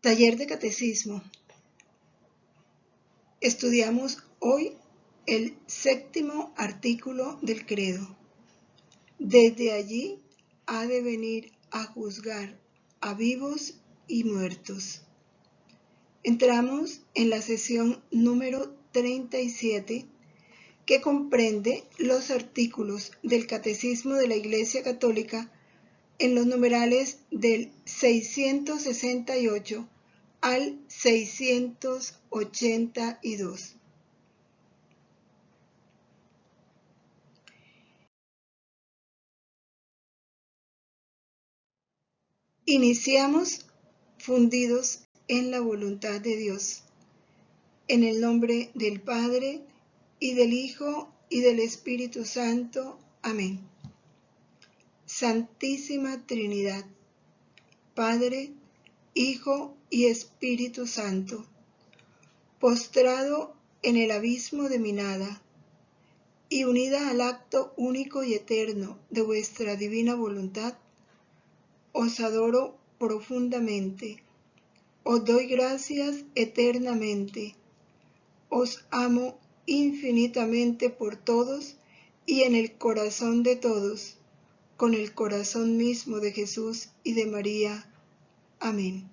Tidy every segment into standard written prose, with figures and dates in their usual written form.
Taller de Catecismo. Estudiamos hoy el 7º artículo del credo. Desde allí ha de venir a juzgar a vivos y muertos. Entramos en la sesión número 37, que comprende los artículos del Catecismo de la Iglesia Católica en los numerales del 668 al 682. Iniciamos fundidos en la voluntad de Dios, en el nombre del Padre, y del Hijo, y del Espíritu Santo. Amén. Santísima Trinidad, Padre, Hijo y Espíritu Santo, postrado en el abismo de mi nada, y unida al acto único y eterno de vuestra divina voluntad, os adoro profundamente, os doy gracias eternamente, os amo infinitamente por todos y en el corazón de todos, con el corazón mismo de Jesús y de María. Amén.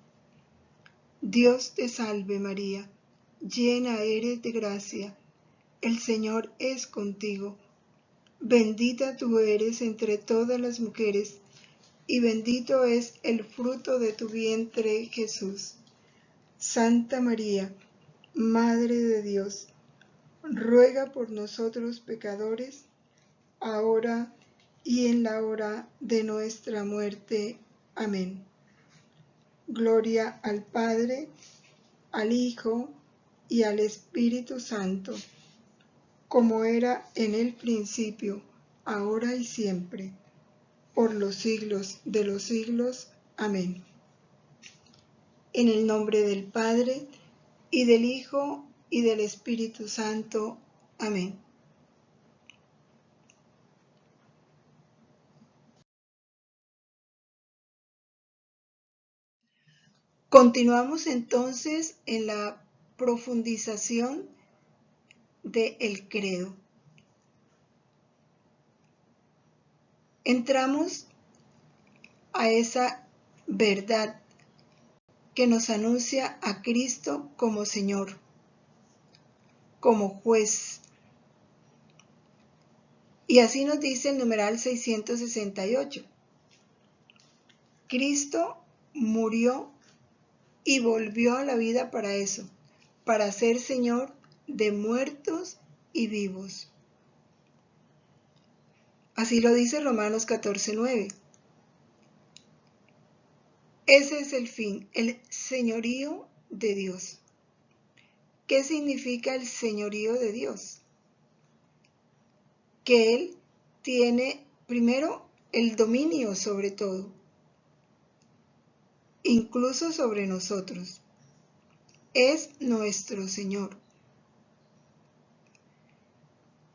Dios te salve María, llena eres de gracia, el Señor es contigo. Bendita tú eres entre todas las mujeres, y bendito es el fruto de tu vientre, Jesús. Santa María, Madre de Dios, ruega por nosotros pecadores, ahora y en la hora de nuestra muerte. Amén. Gloria al Padre, al Hijo y al Espíritu Santo, como era en el principio, ahora y siempre, por los siglos de los siglos. Amén. En el nombre del Padre, y del Hijo, y del Espíritu Santo. Amén. Continuamos entonces en la profundización del credo. Entramos a esa verdad que nos anuncia a Cristo como Señor, como juez. Y así nos dice el numeral 668. Cristo murió y volvió a la vida para eso, para ser Señor de muertos y vivos. Así lo dice Romanos 14:9. Ese es el fin, el señorío de Dios. ¿Qué significa el señorío de Dios? Que Él tiene primero el dominio sobre todo, incluso sobre nosotros. Es nuestro Señor.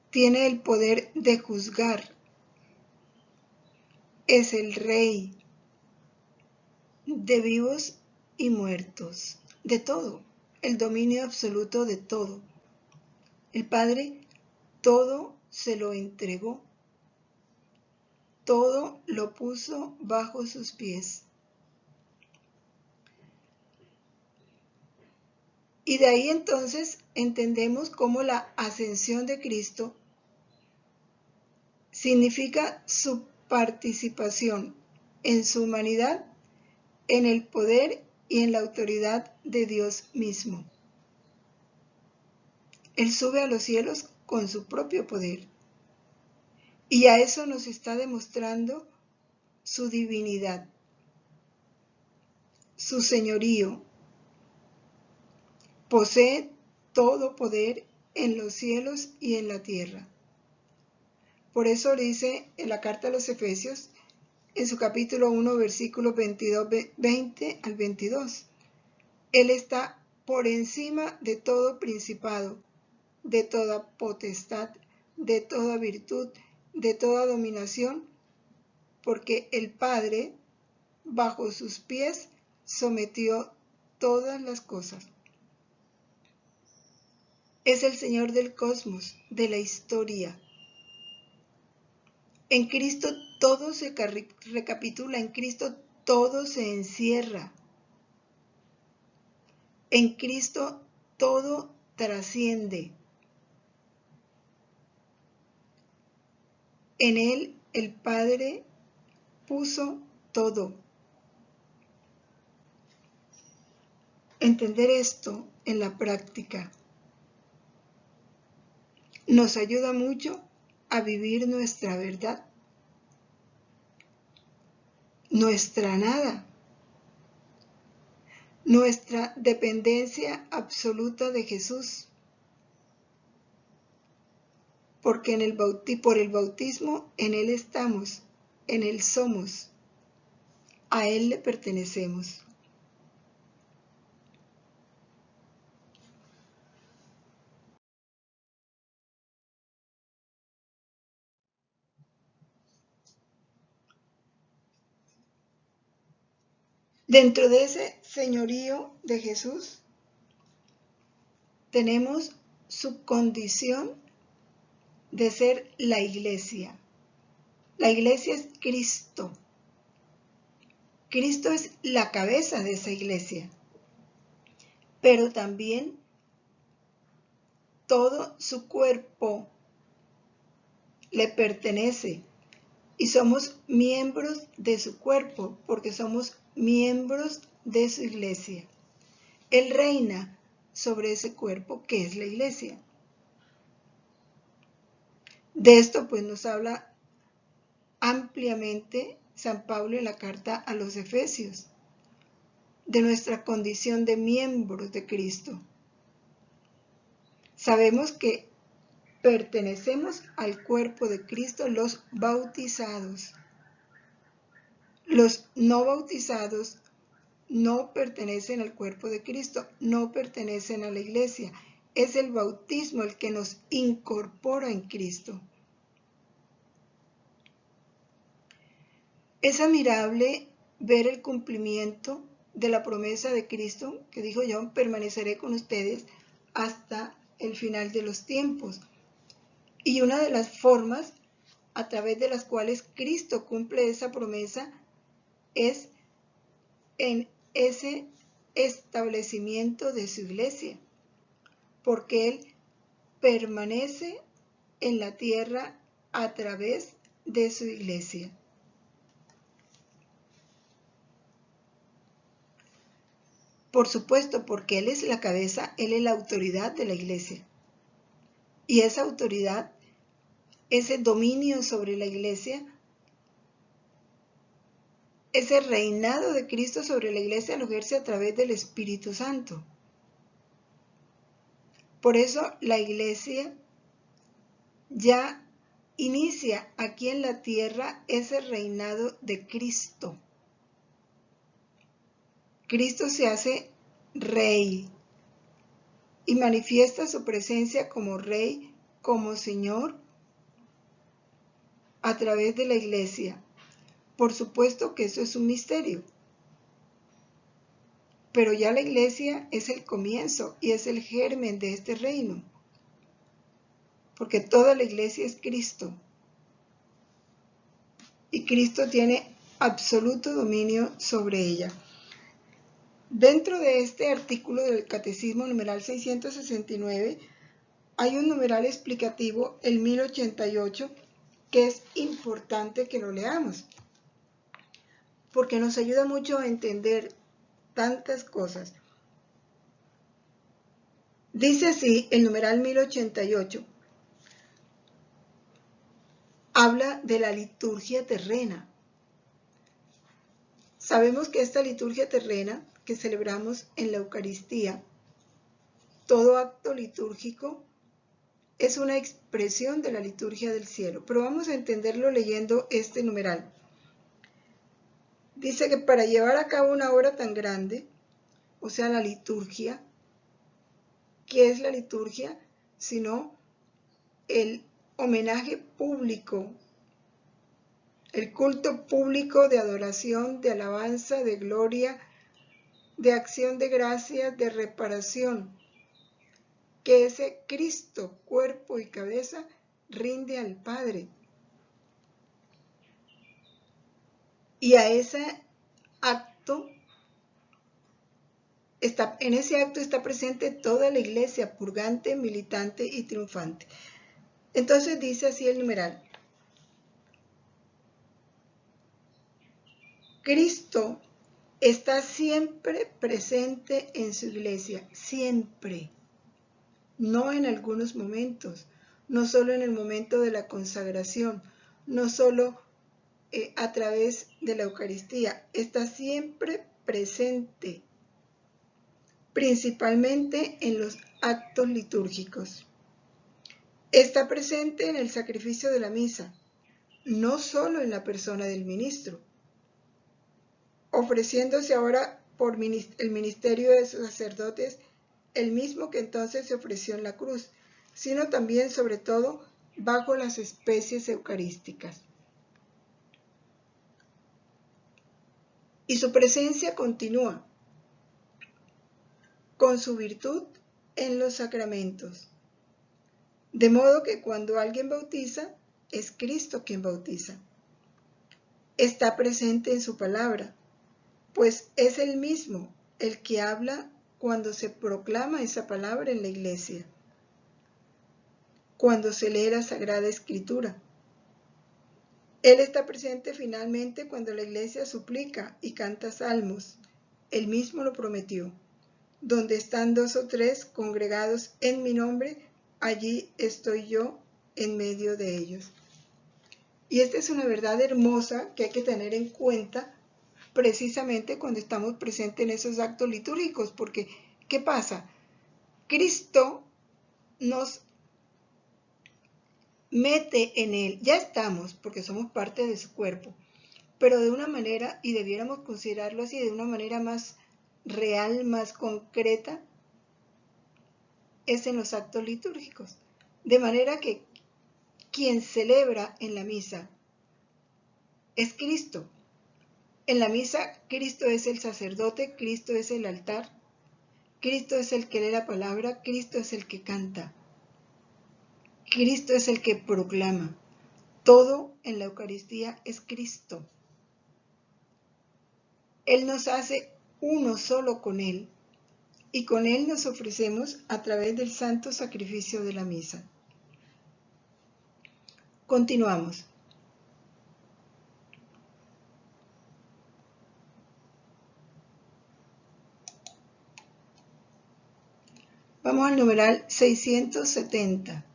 Tiene el poder de juzgar. Es el Rey de vivos y muertos, de todo, el dominio absoluto de todo. El Padre todo se lo entregó, todo lo puso bajo sus pies. Y de ahí entonces entendemos cómo la ascensión de Cristo significa su participación en su humanidad, en el poder y en la autoridad de Dios mismo. Él sube a los cielos con su propio poder. Y a eso nos está demostrando su divinidad, su señorío. Posee todo poder en los cielos y en la tierra. Por eso dice en la carta a los Efesios, en su capítulo 1, versículos 20 al 22. Él está por encima de todo principado, de toda potestad, de toda virtud, de toda dominación, porque el Padre, bajo sus pies, sometió todas las cosas. Es el Señor del cosmos, de la historia. En Cristo todo se recapitula, en Cristo todo se encierra. En Cristo todo trasciende. En Él el Padre puso todo. Entender esto en la práctica nos ayuda mucho a vivir nuestra verdad, nuestra nada, nuestra dependencia absoluta de Jesús, porque por el bautismo en Él estamos, en Él somos, a Él le pertenecemos. Dentro de ese señorío de Jesús, tenemos su condición de ser la iglesia. La iglesia es Cristo. Cristo es la cabeza de esa iglesia, pero también todo su cuerpo le pertenece y somos miembros de su cuerpo porque somos miembros de su iglesia. Él reina sobre ese cuerpo que es la iglesia. De esto pues nos habla ampliamente San Pablo en la carta a los Efesios, de nuestra condición de miembros de Cristo. Sabemos que pertenecemos al cuerpo de Cristo los bautizados. Los no bautizados no pertenecen al cuerpo de Cristo, no pertenecen a la iglesia. Es el bautismo el que nos incorpora en Cristo. Es admirable ver el cumplimiento de la promesa de Cristo, que dijo: yo permaneceré con ustedes hasta el final de los tiempos. Y una de las formas a través de las cuales Cristo cumple esa promesa es en ese establecimiento de su iglesia, porque Él permanece en la tierra a través de su iglesia. Por supuesto, porque Él es la cabeza, Él es la autoridad de la iglesia. Y esa autoridad, ese dominio sobre la iglesia, ese reinado de Cristo sobre la iglesia lo ejerce a través del Espíritu Santo. Por eso la iglesia ya inicia aquí en la tierra ese reinado de Cristo. Cristo se hace rey y manifiesta su presencia como rey, como Señor, a través de la iglesia. Por supuesto que eso es un misterio, pero ya la iglesia es el comienzo y es el germen de este reino, porque toda la iglesia es Cristo y Cristo tiene absoluto dominio sobre ella. Dentro de este artículo del Catecismo numeral 669 hay un numeral explicativo, el 1088, que es importante que lo leamos, porque nos ayuda mucho a entender tantas cosas. Dice así el numeral 1088, habla de la liturgia terrena. Sabemos que esta liturgia terrena que celebramos en la Eucaristía, todo acto litúrgico es una expresión de la liturgia del cielo, pero vamos a entenderlo leyendo este numeral. Dice que para llevar a cabo una obra tan grande, o sea, la liturgia, ¿qué es la liturgia? Sino el homenaje público, el culto público de adoración, de alabanza, de gloria, de acción de gracias, de reparación, que ese Cristo, cuerpo y cabeza, rinde al Padre. Y a ese acto, en ese acto está presente toda la iglesia, purgante, militante y triunfante. Entonces dice así el numeral: Cristo está siempre presente en su iglesia, siempre, no en algunos momentos, no solo en el momento de la consagración, no solo a través de la Eucaristía, está siempre presente, principalmente en los actos litúrgicos. Está presente en el sacrificio de la misa, no solo en la persona del ministro, ofreciéndose ahora por el ministerio de sus sacerdotes, el mismo que entonces se ofreció en la cruz, sino también, sobre todo, bajo las especies eucarísticas. Y su presencia continúa con su virtud en los sacramentos. De modo que cuando alguien bautiza, es Cristo quien bautiza. Está presente en su palabra, pues es Él mismo el que habla cuando se proclama esa palabra en la iglesia, cuando se lee la Sagrada Escritura. Él está presente finalmente cuando la iglesia suplica y canta salmos. Él mismo lo prometió. Donde están 2 o 3 congregados en mi nombre, allí estoy yo en medio de ellos. Y esta es una verdad hermosa que hay que tener en cuenta precisamente cuando estamos presentes en esos actos litúrgicos, porque ¿qué pasa? Cristo nos mete en él, ya estamos porque somos parte de su cuerpo, pero de una manera, y debiéramos considerarlo así, de una manera más real, más concreta, es en los actos litúrgicos. De manera que quien celebra en la misa es Cristo. En la misa, Cristo es el sacerdote, Cristo es el altar, Cristo es el que lee la palabra, Cristo es el que canta, Cristo es el que proclama. Todo en la Eucaristía es Cristo. Él nos hace uno solo con Él, y con Él nos ofrecemos a través del santo sacrificio de la misa. Continuamos. Vamos al numeral 670.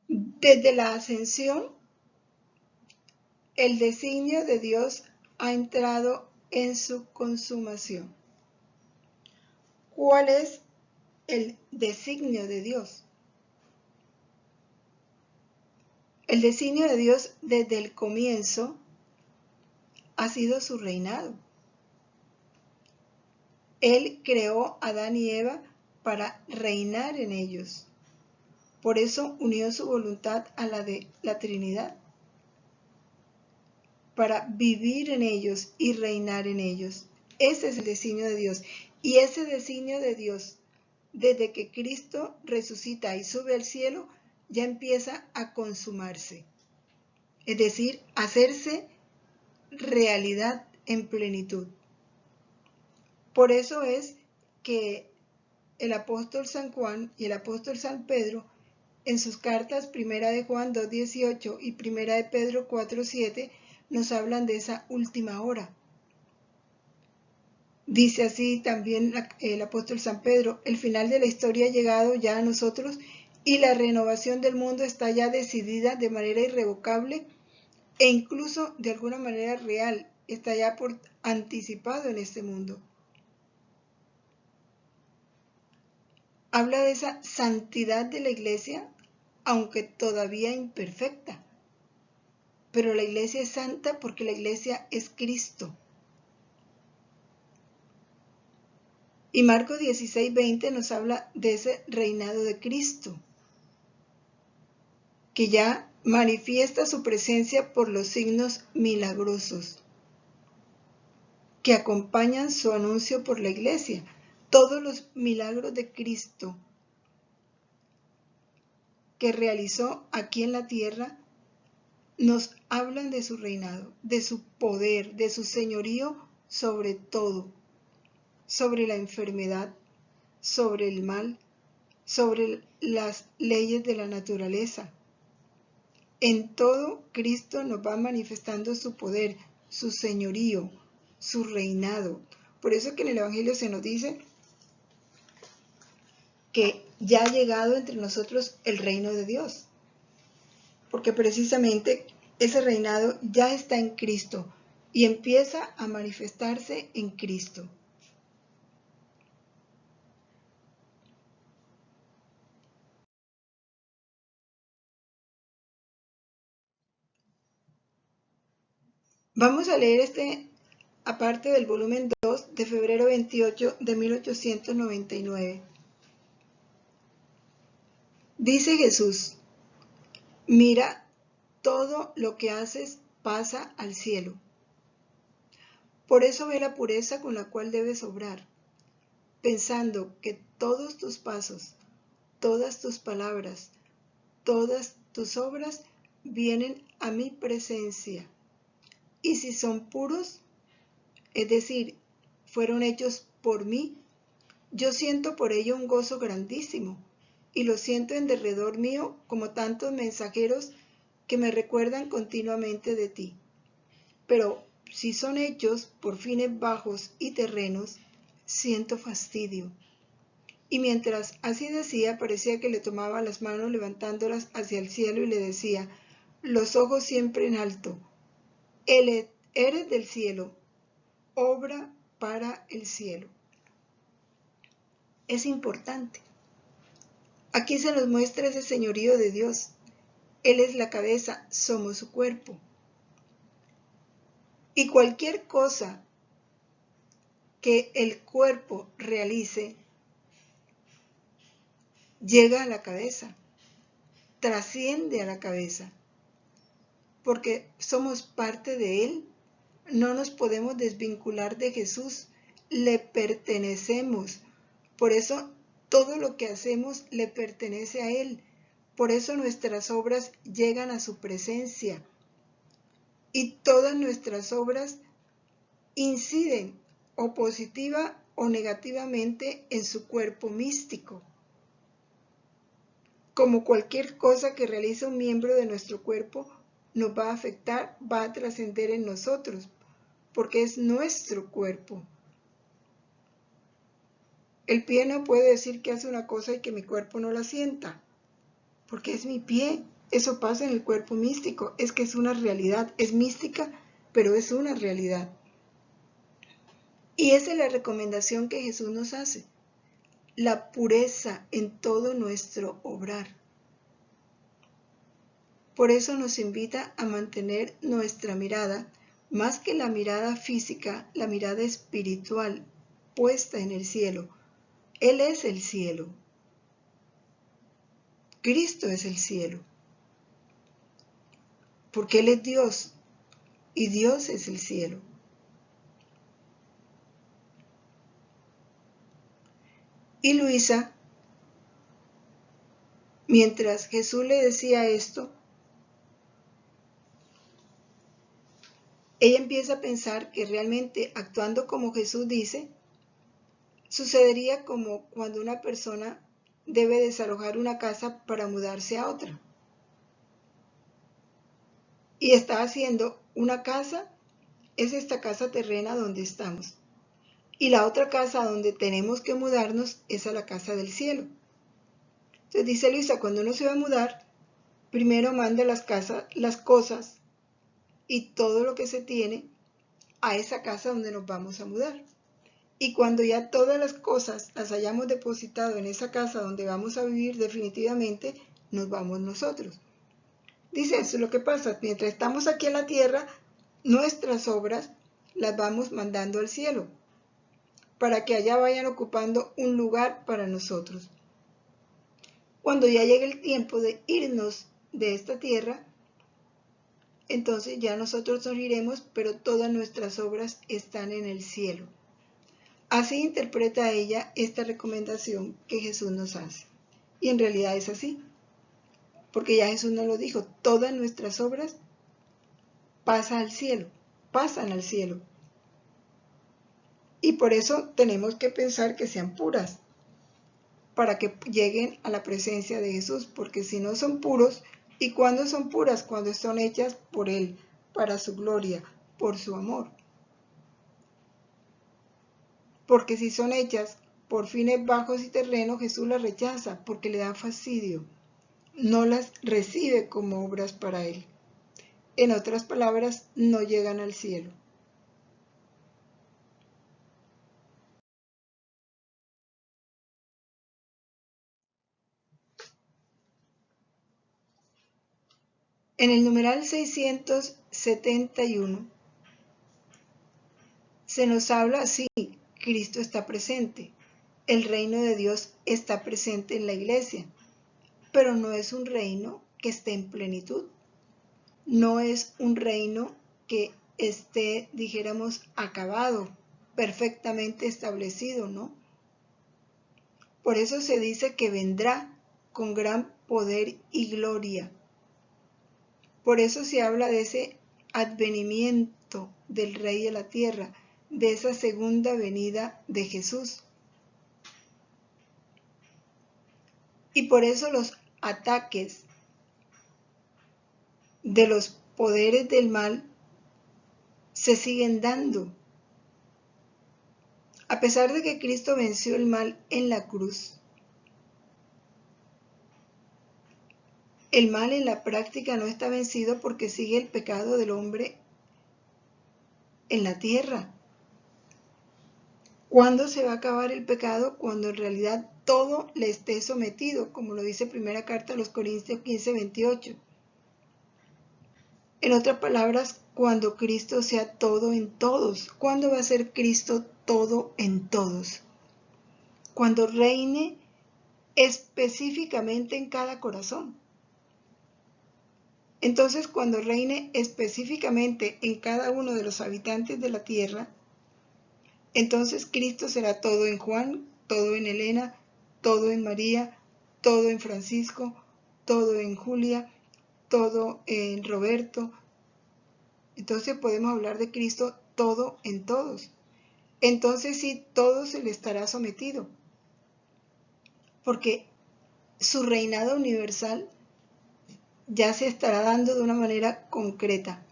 Desde la ascensión, el designio de Dios ha entrado en su consumación. ¿Cuál es el designio de Dios? El designio de Dios desde el comienzo ha sido su reinado. Él creó a Adán y Eva para reinar en ellos. Por eso unió su voluntad a la de la Trinidad, para vivir en ellos y reinar en ellos. Ese es el designio de Dios. Y ese designio de Dios, desde que Cristo resucita y sube al cielo, ya empieza a consumarse. Es decir, hacerse realidad en plenitud. Por eso es que el apóstol San Juan y el apóstol San Pedro, en sus cartas, primera de Juan 2:18 y primera de Pedro 4:7, nos hablan de esa última hora. Dice así también el apóstol San Pedro: el final de la historia ha llegado ya a nosotros y la renovación del mundo está ya decidida de manera irrevocable e incluso de alguna manera real, está ya por anticipado en este mundo. Habla de esa santidad de la iglesia, aunque todavía imperfecta. Pero la iglesia es santa porque la iglesia es Cristo. Y Marcos 16:20 nos habla de ese reinado de Cristo, que ya manifiesta su presencia por los signos milagrosos que acompañan su anuncio por la iglesia. Todos los milagros de Cristo que realizó aquí en la tierra nos hablan de su reinado, de su poder, de su señorío sobre todo, sobre la enfermedad, sobre el mal, sobre las leyes de la naturaleza. En todo, Cristo nos va manifestando su poder, su señorío, su reinado. Por eso que en el Evangelio se nos dice que ya ha llegado entre nosotros el reino de Dios. Porque precisamente ese reinado ya está en Cristo y empieza a manifestarse en Cristo. Vamos a leer aparte del volumen 2 de febrero 28 de 1899. Dice Jesús: mira, todo lo que haces pasa al cielo. Por eso ve la pureza con la cual debes obrar, pensando que todos tus pasos, todas tus palabras, todas tus obras vienen a mi presencia. Y si son puros, es decir, fueron hechos por mí, yo siento por ello un gozo grandísimo, y lo siento en derredor mío como tantos mensajeros que me recuerdan continuamente de ti. Pero si son hechos por fines bajos y terrenos, siento fastidio. Y mientras así decía, parecía que le tomaba las manos levantándolas hacia el cielo y le decía, los ojos siempre en alto, eres del cielo, obra para el cielo. Es importante. Aquí se nos muestra ese señorío de Dios. Él es la cabeza, somos su cuerpo. Y cualquier cosa que el cuerpo realice llega a la cabeza, trasciende a la cabeza, porque somos parte de Él. No nos podemos desvincular de Jesús, le pertenecemos. Por eso todo lo que hacemos le pertenece a Él. Por eso nuestras obras llegan a su presencia. Y todas nuestras obras inciden o positiva o negativamente en su cuerpo místico. Como cualquier cosa que realice un miembro de nuestro cuerpo nos va a afectar, va a trascender en nosotros, porque es nuestro cuerpo. El pie no puede decir que hace una cosa y que mi cuerpo no la sienta, porque es mi pie. Eso pasa en el cuerpo místico, es que es una realidad, es mística, pero es una realidad. Y esa es la recomendación que Jesús nos hace, la pureza en todo nuestro obrar. Por eso nos invita a mantener nuestra mirada, más que la mirada física, la mirada espiritual, puesta en el cielo. Él es el cielo. Cristo es el cielo. Porque Él es Dios y Dios es el cielo. Y Luisa, mientras Jesús le decía esto, ella empieza a pensar que realmente actuando como Jesús dice, sucedería como cuando una persona debe desalojar una casa para mudarse a otra. Y está haciendo una casa, es esta casa terrena donde estamos. Y la otra casa donde tenemos que mudarnos es a la casa del cielo. Entonces dice Luisa, cuando uno se va a mudar, primero manda las cosas y todo lo que se tiene a esa casa donde nos vamos a mudar. Y cuando ya todas las cosas las hayamos depositado en esa casa donde vamos a vivir definitivamente, nos vamos nosotros. Dice, eso es lo que pasa. Mientras estamos aquí en la tierra, nuestras obras las vamos mandando al cielo, para que allá vayan ocupando un lugar para nosotros. Cuando ya llegue el tiempo de irnos de esta tierra, entonces ya nosotros moriremos, pero todas nuestras obras están en el cielo. Así interpreta ella esta recomendación que Jesús nos hace. Y en realidad es así, porque ya Jesús nos lo dijo, todas nuestras obras pasan al cielo. Y por eso tenemos que pensar que sean puras, para que lleguen a la presencia de Jesús, porque si no son puros, ¿y cuándo son puras? Cuando son hechas por Él, para su gloria, por su amor. Porque si son hechas por fines bajos y terrenos, Jesús las rechaza, porque le da fastidio. No las recibe como obras para Él. En otras palabras, no llegan al cielo. En el numeral 671 se nos habla así: Cristo está presente, el reino de Dios está presente en la iglesia, pero no es un reino que esté en plenitud, no es un reino que esté, dijéramos, acabado, perfectamente establecido, ¿no? Por eso se dice que vendrá con gran poder y gloria. Por eso se habla de ese advenimiento del Rey de la Tierra, de esa segunda venida de Jesús. Y por eso los ataques de los poderes del mal se siguen dando. A pesar de que Cristo venció el mal en la cruz, el mal en la práctica no está vencido porque sigue el pecado del hombre en la tierra. ¿Cuándo se va a acabar el pecado? Cuando en realidad todo le esté sometido, como lo dice primera carta a los Corintios 15:28. En otras palabras, cuando Cristo sea todo en todos. ¿Cuándo va a ser Cristo todo en todos? Cuando reine específicamente en cada corazón. Entonces, cuando reine específicamente en cada uno de los habitantes de la tierra, entonces Cristo será todo en Juan, todo en Elena, todo en María, todo en Francisco, todo en Julia, todo en Roberto. Entonces podemos hablar de Cristo todo en todos. Entonces sí, todo se le estará sometido, porque su reinado universal ya se estará dando de una manera concreta.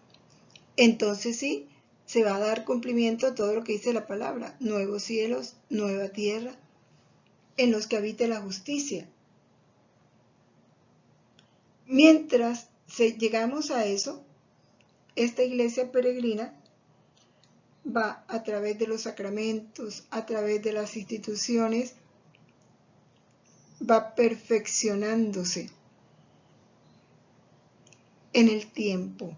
Entonces sí, se va a dar cumplimiento a todo lo que dice la palabra: nuevos cielos, nueva tierra, en los que habite la justicia. Mientras llegamos a eso, esta iglesia peregrina va a través de los sacramentos, a través de las instituciones, va perfeccionándose en el tiempo.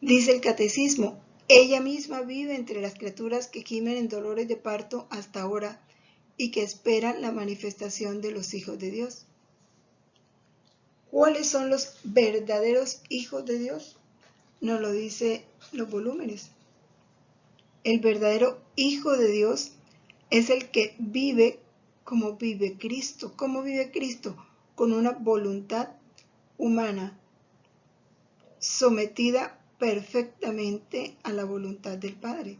Dice el catecismo: ella misma vive entre las criaturas que gimen en dolores de parto hasta ahora y que esperan la manifestación de los hijos de Dios. ¿Cuáles son los verdaderos hijos de Dios? Nos lo dice los volúmenes. El verdadero hijo de Dios es el que vive como vive Cristo. ¿Cómo vive Cristo? Con una voluntad humana sometida perfectamente a la voluntad del Padre.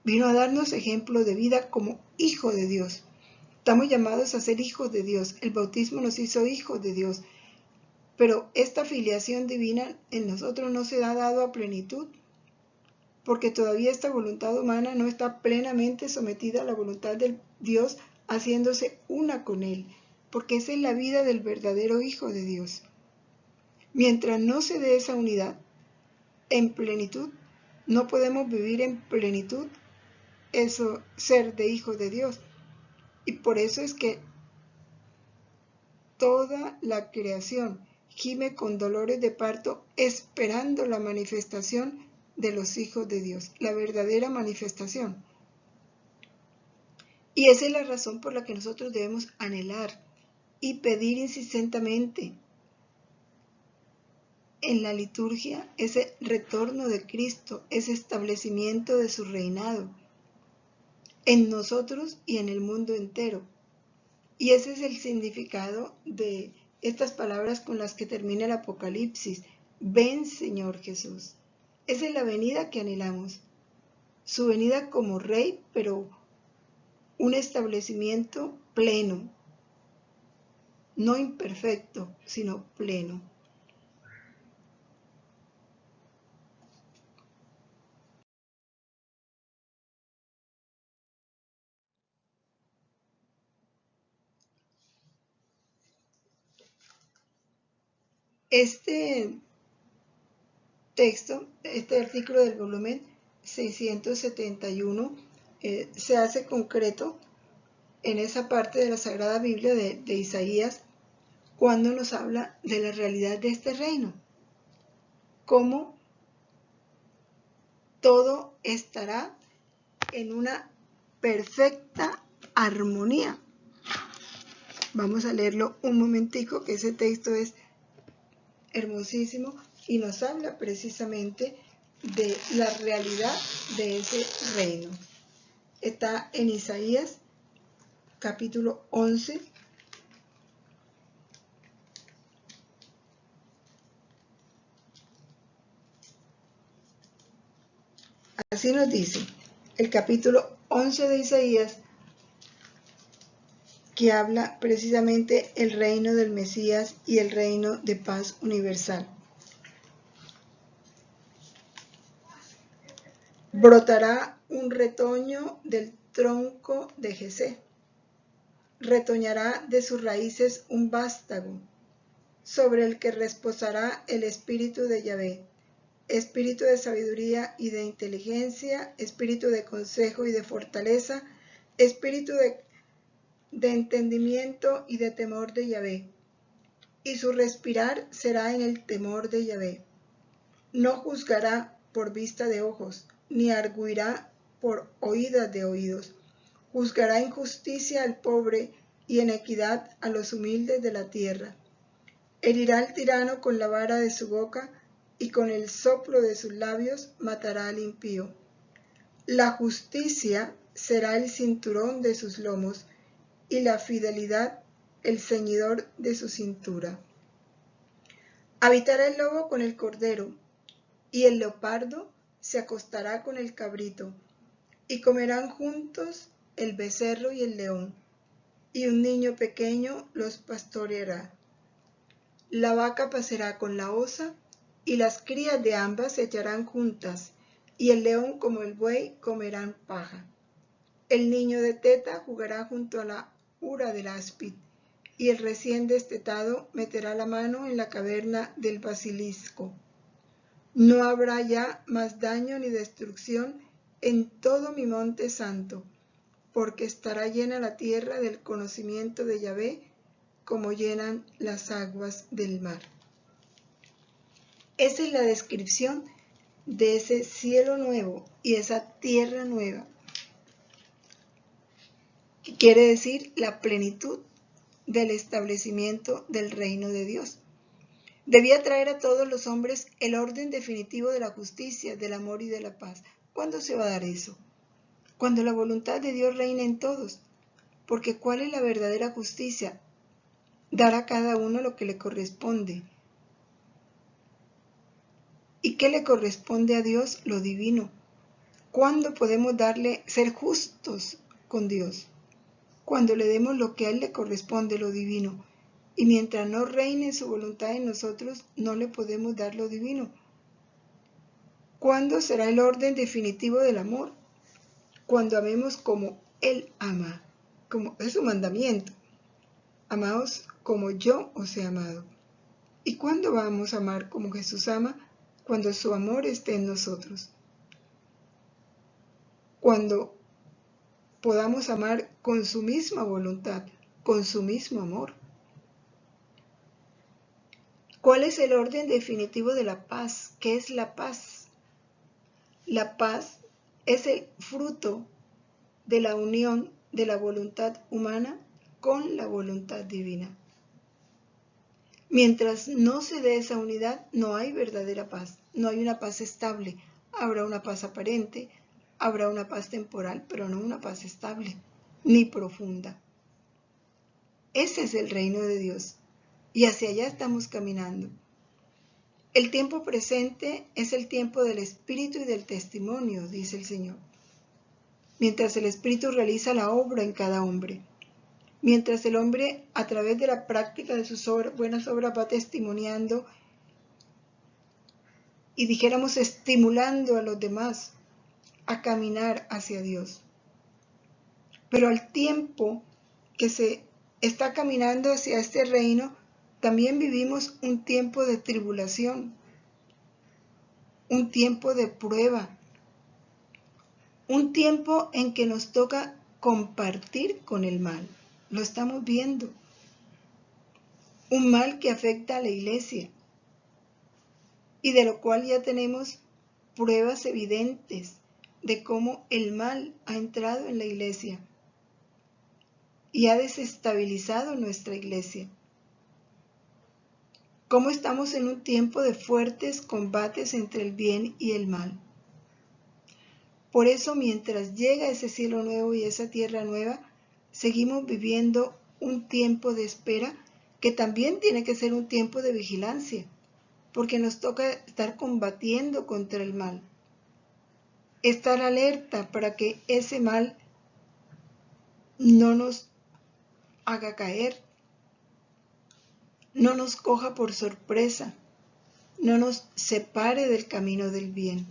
Vino a darnos ejemplo de vida como hijo de Dios. Estamos llamados a ser hijos de Dios. El bautismo nos hizo hijos de Dios. Pero esta filiación divina en nosotros no se ha dado a plenitud, porque todavía esta voluntad humana no está plenamente sometida a la voluntad de Dios, haciéndose una con Él, porque esa es la vida del verdadero Hijo de Dios. Mientras no se dé esa unidad en plenitud, no podemos vivir en plenitud eso, ser de hijo de Dios. Y por eso es que toda la creación gime con dolores de parto esperando la manifestación de los hijos de Dios, la verdadera manifestación. Y esa es la razón por la que nosotros debemos anhelar y pedir insistentemente en la liturgia ese retorno de Cristo, ese establecimiento de su reinado en nosotros y en el mundo entero. Y ese es el significado de estas palabras con las que termina el Apocalipsis. Ven, Señor Jesús. Esa es la venida que anhelamos. Su venida como Rey, pero un establecimiento pleno. No imperfecto, sino pleno. Este texto, este artículo del volumen 671, se hace concreto en esa parte de la Sagrada Biblia de Isaías, cuando nos habla de la realidad de este reino, cómo todo estará en una perfecta armonía. Vamos a leerlo un momentico, que ese texto es hermosísimo y nos habla precisamente de la realidad de ese reino. Está en Isaías capítulo 11, así nos dice el capítulo 11 de Isaías, que habla precisamente el reino del Mesías y el reino de paz universal. Brotará un retoño del tronco de Jesé, retoñará de sus raíces un vástago, sobre el que reposará el espíritu de Yahvé, espíritu de sabiduría y de inteligencia, espíritu de consejo y de fortaleza, espíritu de entendimiento y de temor de Yahvé. Y su respirar será en el temor de Yahvé. No juzgará por vista de ojos, ni arguirá por oídas de oídos. Juzgará en justicia al pobre y en equidad a los humildes de la tierra. Herirá al tirano con la vara de su boca, y con el soplo de sus labios matará al impío. La justicia será el cinturón de sus lomos, y la fidelidad el ceñidor de su cintura. Habitará el lobo con el cordero, y el leopardo se acostará con el cabrito, y comerán juntos el becerro y el león, y un niño pequeño los pastoreará. La vaca pasará con la osa, y las crías de ambas se echarán juntas, y el león como el buey comerán paja. El niño de teta jugará junto a la ura del áspid, y el recién destetado meterá la mano en la caverna del basilisco. No habrá ya más daño ni destrucción en todo mi monte santo, porque estará llena la tierra del conocimiento de Yahvé, como llenan las aguas del mar. Esa es la descripción de ese cielo nuevo y esa tierra nueva, que quiere decir la plenitud del establecimiento del reino de Dios. Debía traer a todos los hombres el orden definitivo de la justicia, del amor y de la paz. ¿Cuándo se va a dar eso? Cuando la voluntad de Dios reine en todos. Porque ¿cuál es la verdadera justicia? Dar a cada uno lo que le corresponde. ¿Y qué le corresponde a Dios? Lo divino. ¿Cuándo podemos ser justos con Dios? Cuando le demos lo que a Él le corresponde, lo divino. Y mientras no reine su voluntad en nosotros, no le podemos dar lo divino. ¿Cuándo será el orden definitivo del amor? Cuando amemos como Él ama, como es su mandamiento. Amaos como yo os he amado. ¿Y cuándo vamos a amar como Jesús ama? Cuando su amor esté en nosotros. Cuando podamos amar con su misma voluntad, con su mismo amor. ¿Cuál es el orden definitivo de la paz? ¿Qué es la paz? La paz es el fruto de la unión de la voluntad humana con la voluntad divina. Mientras no se dé esa unidad, no hay verdadera paz, no hay una paz estable. Habrá una paz aparente, habrá una paz temporal, pero no una paz estable, ni profunda. Ese es el reino de Dios, y hacia allá estamos caminando. El tiempo presente es el tiempo del Espíritu y del testimonio, dice el Señor. Mientras el Espíritu realiza la obra en cada hombre. Mientras el hombre, a través de la práctica de sus buenas obras, va testimoniando y dijéramos estimulando a los demás a caminar hacia Dios. Pero al tiempo que se está caminando hacia este reino, también vivimos un tiempo de tribulación, un tiempo de prueba, un tiempo en que nos toca compartir con el mal. Lo estamos viendo. Un mal que afecta a la iglesia y de lo cual ya tenemos pruebas evidentes de cómo el mal ha entrado en la iglesia y ha desestabilizado nuestra iglesia. Cómo estamos en un tiempo de fuertes combates entre el bien y el mal. Por eso, mientras llega ese cielo nuevo y esa tierra nueva, seguimos viviendo un tiempo de espera que también tiene que ser un tiempo de vigilancia, porque nos toca estar combatiendo contra el mal. Estar alerta para que ese mal no nos haga caer, no nos coja por sorpresa, no nos separe del camino del bien.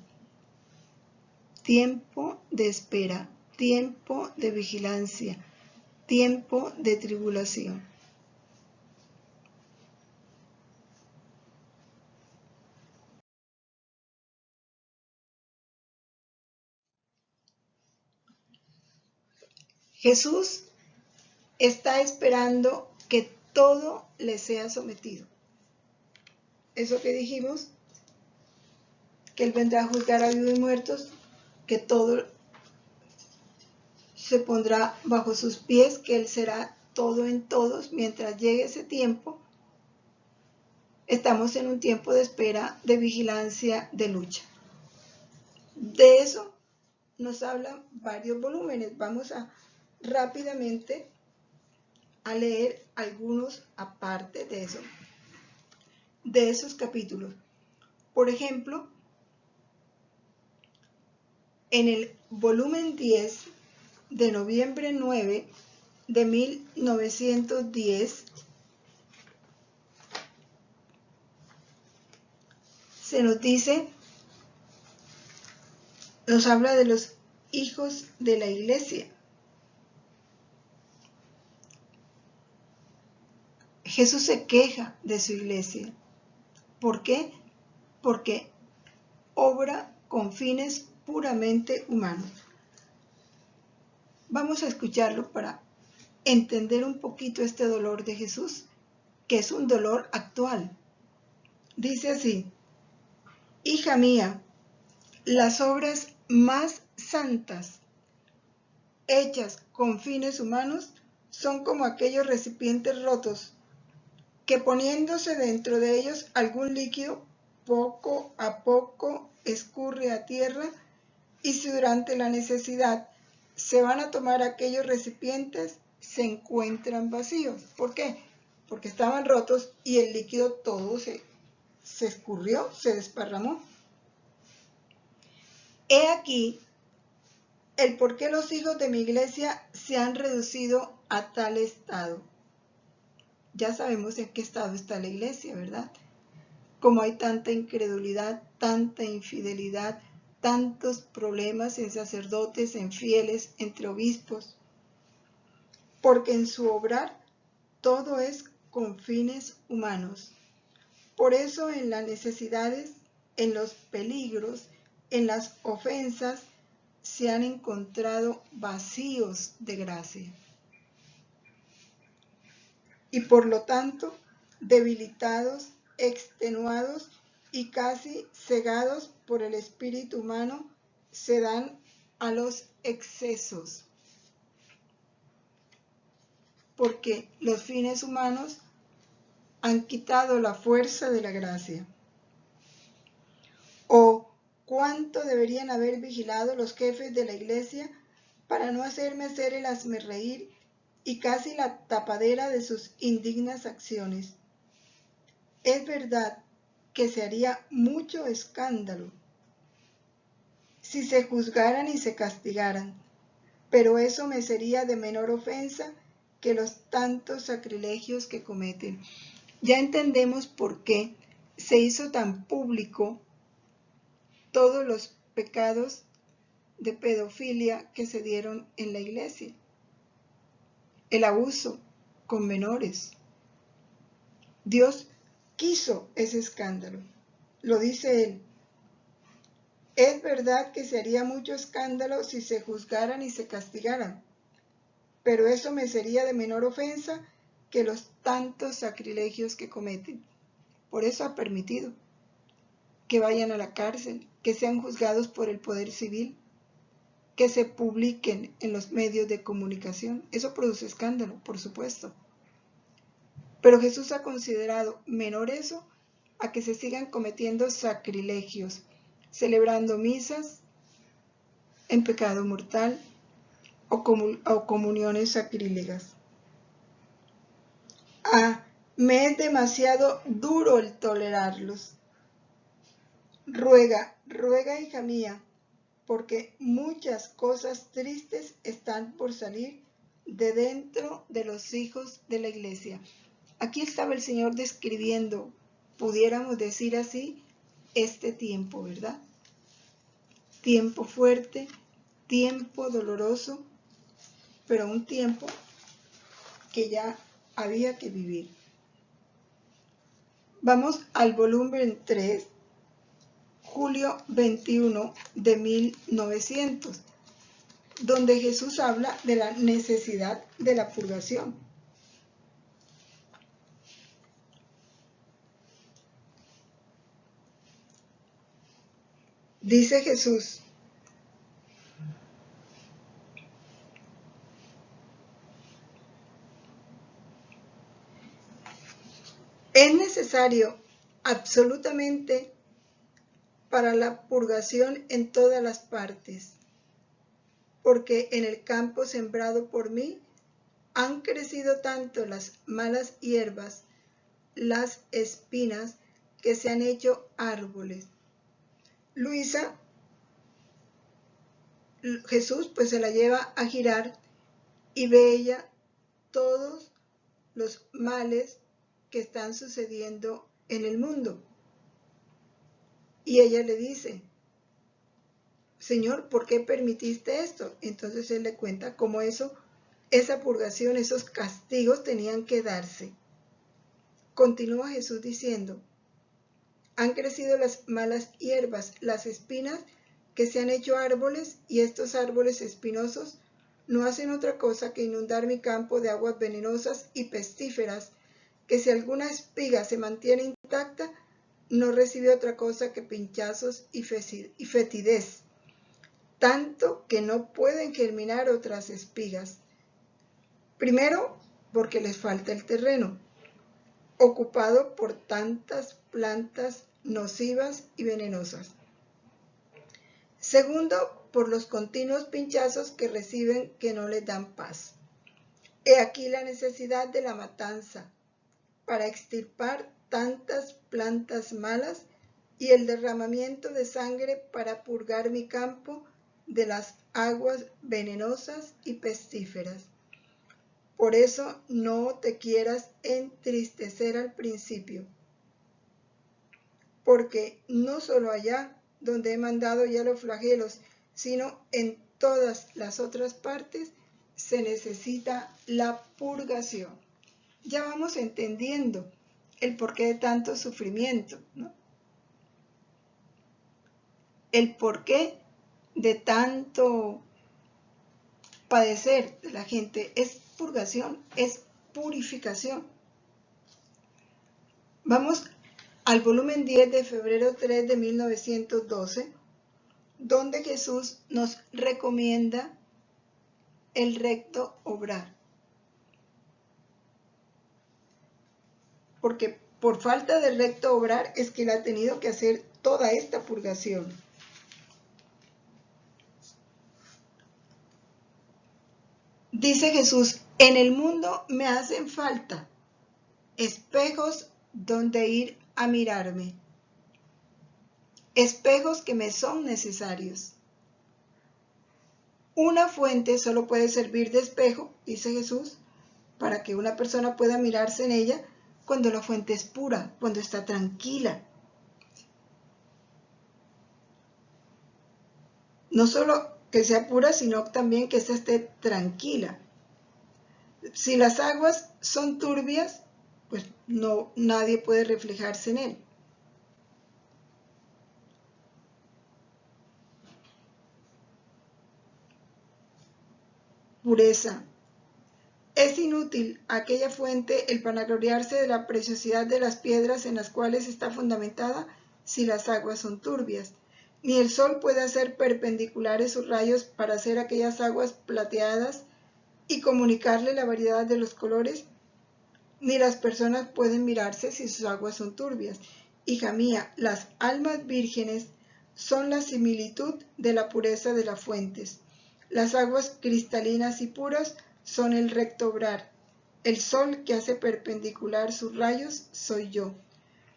Tiempo de espera, tiempo de vigilancia, tiempo de tribulación. Jesús está esperando que todo le sea sometido. Eso que dijimos, que Él vendrá a juzgar a vivos y muertos, que todo se pondrá bajo sus pies, que Él será todo en todos. Mientras llegue ese tiempo, estamos en un tiempo de espera, de vigilancia, de lucha. De eso nos hablan varios volúmenes. Vamos a rápidamente a leer algunos aparte de eso, de esos capítulos. Por ejemplo, en el volumen 10 de noviembre 9 de 1910, se nos dice, nos habla de los hijos de la iglesia. Jesús se queja de su iglesia. ¿Por qué? Porque obra con fines puramente humanos. Vamos a escucharlo para entender un poquito este dolor de Jesús, que es un dolor actual. Dice así: hija mía, las obras más santas hechas con fines humanos son como aquellos recipientes rotos que poniéndose dentro de ellos algún líquido poco a poco escurre a tierra, y si durante la necesidad se van a tomar aquellos recipientes, se encuentran vacíos. ¿Por qué? Porque estaban rotos y el líquido todo se escurrió, se desparramó. He aquí el por qué los hijos de mi iglesia se han reducido a tal estado. Ya sabemos en qué estado está la iglesia, ¿verdad? Como hay tanta incredulidad, tanta infidelidad, tantos problemas en sacerdotes, en fieles, entre obispos. Porque en su obrar todo es con fines humanos. Por eso en las necesidades, en los peligros, en las ofensas, se han encontrado vacíos de gracia. Y por lo tanto, debilitados, extenuados y casi cegados por el espíritu humano, se dan a los excesos. Porque los fines humanos han quitado la fuerza de la gracia. ¿O cuánto deberían haber vigilado los jefes de la iglesia para no hacerme hacer el hazmerreír y casi la tapadera de sus indignas acciones? Es verdad que se haría mucho escándalo si se juzgaran y se castigaran, pero eso me sería de menor ofensa que los tantos sacrilegios que cometen. Ya entendemos por qué se hizo tan público todos los pecados de pedofilia que se dieron en la iglesia. El abuso con menores. Dios quiso ese escándalo. Lo dice él. Es verdad que se haría mucho escándalo si se juzgaran y se castigaran, pero eso me sería de menor ofensa que los tantos sacrilegios que cometen. Por eso ha permitido que vayan a la cárcel, que sean juzgados por el poder civil, que se publiquen en los medios de comunicación. Eso produce escándalo, por supuesto. Pero Jesús ha considerado menor eso a que se sigan cometiendo sacrilegios, celebrando misas en pecado mortal o comuniones sacrílegas. Me es demasiado duro el tolerarlos. Ruega, hija mía, porque muchas cosas tristes están por salir de dentro de los hijos de la iglesia. Aquí estaba el Señor describiendo, pudiéramos decir así, este tiempo, ¿verdad? Tiempo fuerte, tiempo doloroso, pero un tiempo que ya había que vivir. Vamos al volumen 3, julio 21 de 1900, donde Jesús habla de la necesidad de la purgación. Dice Jesús: es necesario absolutamente para la purgación en todas las partes, porque en el campo sembrado por mí han crecido tanto las malas hierbas, las espinas, que se han hecho árboles. Luisa, Jesús pues se la lleva a girar y ve ella todos los males que están sucediendo en el mundo. Y ella le dice: Señor, ¿por qué permitiste esto? Entonces él le cuenta cómo esa purgación, esos castigos tenían que darse. Continúa Jesús diciendo: han crecido las malas hierbas, las espinas, que se han hecho árboles, y estos árboles espinosos no hacen otra cosa que inundar mi campo de aguas venenosas y pestíferas, que si alguna espiga se mantiene intacta, no recibe otra cosa que pinchazos y fetidez, tanto que no pueden germinar otras espigas. Primero, porque les falta el terreno, ocupado por tantas plantas nocivas y venenosas. Segundo, por los continuos pinchazos que reciben, que no les dan paz. He aquí la necesidad de la matanza para extirpar tantas plantas malas, y el derramamiento de sangre para purgar mi campo de las aguas venenosas y pestíferas. Por eso no te quieras entristecer al principio, porque no solo allá donde he mandado ya los flagelos, sino en todas las otras partes se necesita la purgación. Ya vamos entendiendo el porqué de tanto sufrimiento, ¿no? El porqué de tanto padecer de la gente es purgación, es purificación. Vamos al volumen 10 de febrero 3 de 1912, donde Jesús nos recomienda el recto obrar. porque por falta de recto obrar es que él ha tenido que hacer toda esta purgación. Dice Jesús, en el mundo me hacen falta espejos donde ir a mirarme, espejos que me son necesarios. Una fuente solo puede servir de espejo, dice Jesús, para que una persona pueda mirarse en ella cuando la fuente es pura, cuando está tranquila. No solo que sea pura, sino también que ésta esté tranquila. Si las aguas son turbias, pues nadie puede reflejarse en él. Pureza. Es inútil a aquella fuente el vanagloriarse de la preciosidad de las piedras en las cuales está fundamentada si las aguas son turbias. Ni el sol puede hacer perpendiculares sus rayos para hacer aquellas aguas plateadas y comunicarle la variedad de los colores, ni las personas pueden mirarse si sus aguas son turbias. Hija mía, las almas vírgenes son la similitud de la pureza de las fuentes. Las aguas cristalinas y puras son el recto obrar. El sol que hace perpendicular sus rayos soy yo.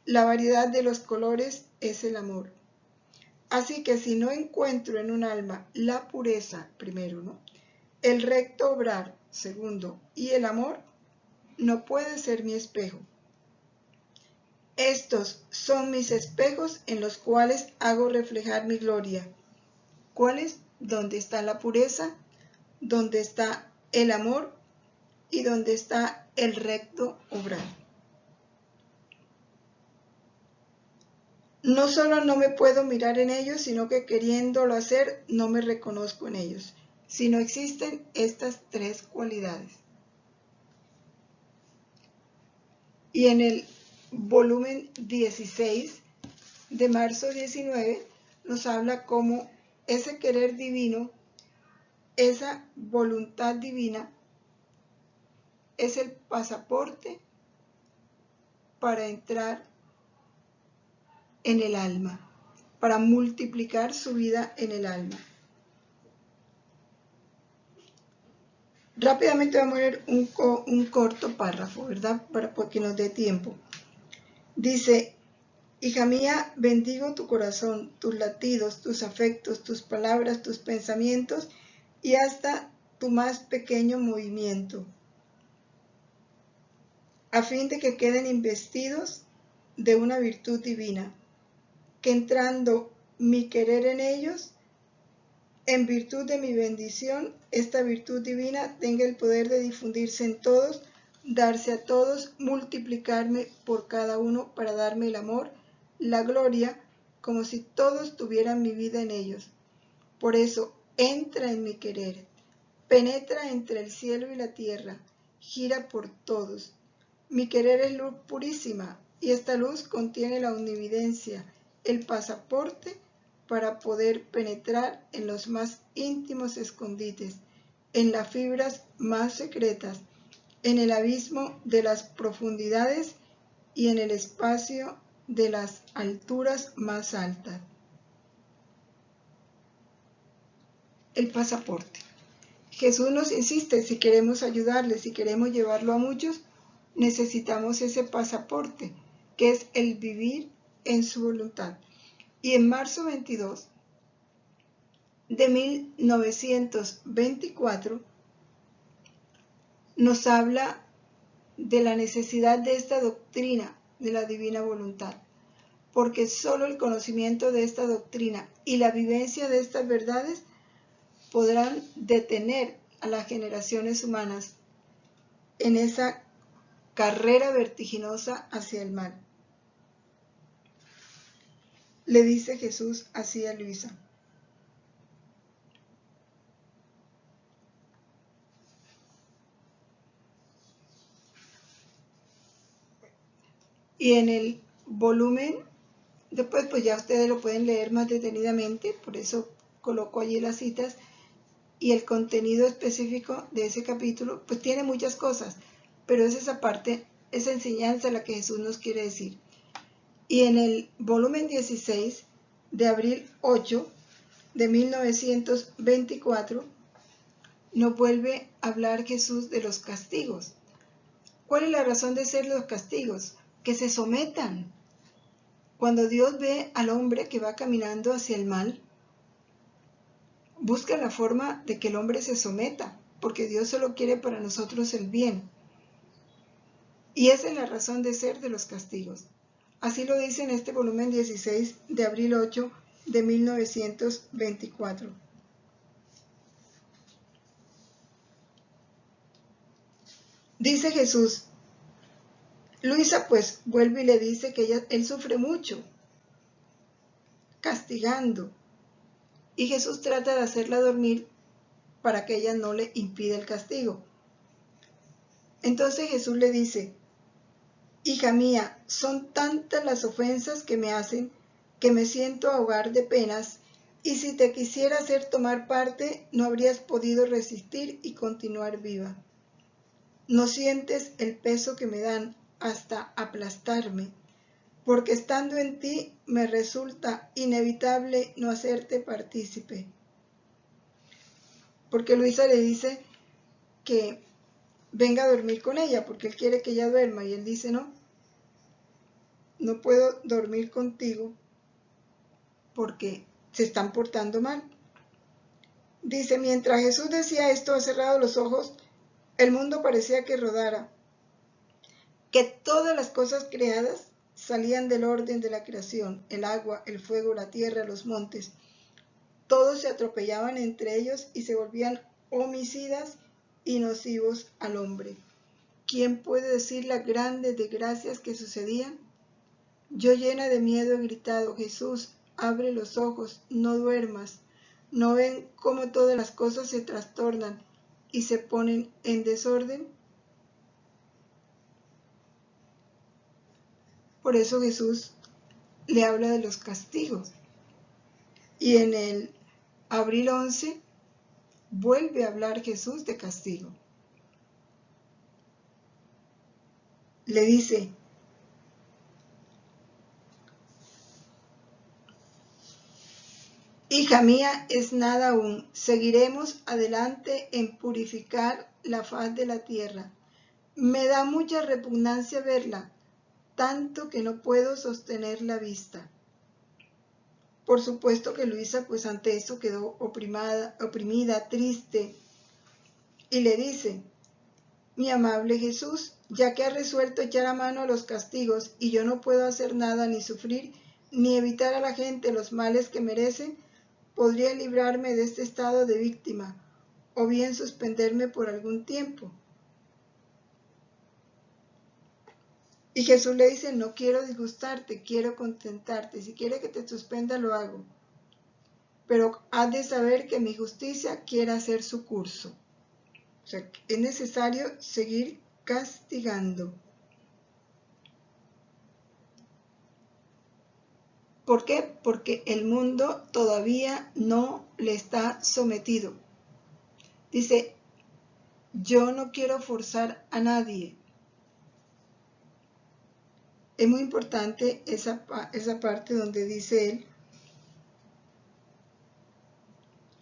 La variedad de los colores es el amor. Así que si no encuentro en un alma la pureza, primero, ¿no?, el recto obrar, segundo, y el amor, no puede ser mi espejo. Estos son mis espejos en los cuales hago reflejar mi gloria. ¿Cuáles? Donde está la pureza, donde está el amor y donde está el recto obrar. No solo no me puedo mirar en ellos, sino que queriéndolo hacer no me reconozco en ellos, si no existen estas tres cualidades. Y en el volumen 16 de marzo 19 nos habla cómo ese querer divino, esa voluntad divina, es el pasaporte para entrar en el alma, para multiplicar su vida en el alma. Rápidamente vamos a leer un corto párrafo, ¿verdad? Para que nos dé tiempo. Dice, hija mía, bendigo tu corazón, tus latidos, tus afectos, tus palabras, tus pensamientos y hasta tu más pequeño movimiento, a fin de que queden investidos de una virtud divina, que entrando mi querer en ellos, en virtud de mi bendición, esta virtud divina tenga el poder de difundirse en todos, darse a todos, multiplicarme por cada uno para darme el amor, la gloria, como si todos tuvieran mi vida en ellos. Por eso, entra en mi querer, penetra entre el cielo y la tierra, gira por todos. Mi querer es luz purísima, y esta luz contiene la omnividencia, el pasaporte para poder penetrar en los más íntimos escondites, en las fibras más secretas, en el abismo de las profundidades y en el espacio de las alturas más altas. El pasaporte. Jesús nos insiste, si queremos ayudarle, si queremos llevarlo a muchos, necesitamos ese pasaporte, que es el vivir en su voluntad. Y en marzo 22 de 1924 nos habla de la necesidad de esta doctrina de la divina voluntad, porque solo el conocimiento de esta doctrina y la vivencia de estas verdades podrán detener a las generaciones humanas en esa carrera vertiginosa hacia el mal. Le dice Jesús así a Luisa. Y en el volumen, después pues ya ustedes lo pueden leer más detenidamente, por eso coloco allí las citas, y el contenido específico de ese capítulo pues tiene muchas cosas, pero es esa parte esa enseñanza la que Jesús nos quiere decir. Y en el volumen 16 de abril 8 de 1924 nos vuelve a hablar Jesús de los castigos. ¿Cuál es la razón de ser los castigos? Que se sometan. Cuando Dios ve al hombre que va caminando hacia el mal, busca la forma de que el hombre se someta, porque Dios solo quiere para nosotros el bien. Y esa es la razón de ser de los castigos. Así lo dice en este volumen 16 de abril 8 de 1924. Dice Jesús, Luisa pues vuelve y le dice que él sufre mucho, castigando. Y Jesús trata de hacerla dormir para que ella no le impida el castigo. Entonces Jesús le dice, hija mía, son tantas las ofensas que me hacen que me siento ahogar de penas, y si te quisiera hacer tomar parte, no habrías podido resistir y continuar viva. No sientes el peso que me dan hasta aplastarme, porque estando en ti me resulta inevitable no hacerte partícipe. Porque Luisa le dice que venga a dormir con ella, porque él quiere que ella duerma, y él dice, no puedo dormir contigo porque se están portando mal. Dice, mientras Jesús decía esto, ha cerrado los ojos, el mundo parecía que rodara, que todas las cosas creadas salían del orden de la creación, el agua, el fuego, la tierra, los montes. Todos se atropellaban entre ellos y se volvían homicidas y nocivos al hombre. ¿Quién puede decir las grandes desgracias que sucedían? Yo llena de miedo he gritado, Jesús, abre los ojos, no duermas. ¿No ven cómo todas las cosas se trastornan y se ponen en desorden? Por eso Jesús le habla de los castigos. Y en el abril 11 vuelve a hablar Jesús de castigo. Le dice, hija mía, es nada aún, seguiremos adelante en purificar la faz de la tierra. Me da mucha repugnancia verla, tanto que no puedo sostener la vista. Por supuesto que Luisa, pues ante eso quedó oprimida, triste, y le dice, mi amable Jesús, ya que has resuelto echar a mano a los castigos y yo no puedo hacer nada ni sufrir, ni evitar a la gente los males que merecen, podría librarme de este estado de víctima, o bien suspenderme por algún tiempo. Y Jesús le dice, no quiero disgustarte, quiero contentarte. Si quiere que te suspenda, lo hago. Pero has de saber que mi justicia quiere hacer su curso. O sea, es necesario seguir castigando. ¿Por qué? Porque el mundo todavía no le está sometido. Dice, yo no quiero forzar a nadie. Es muy importante esa parte donde dice él,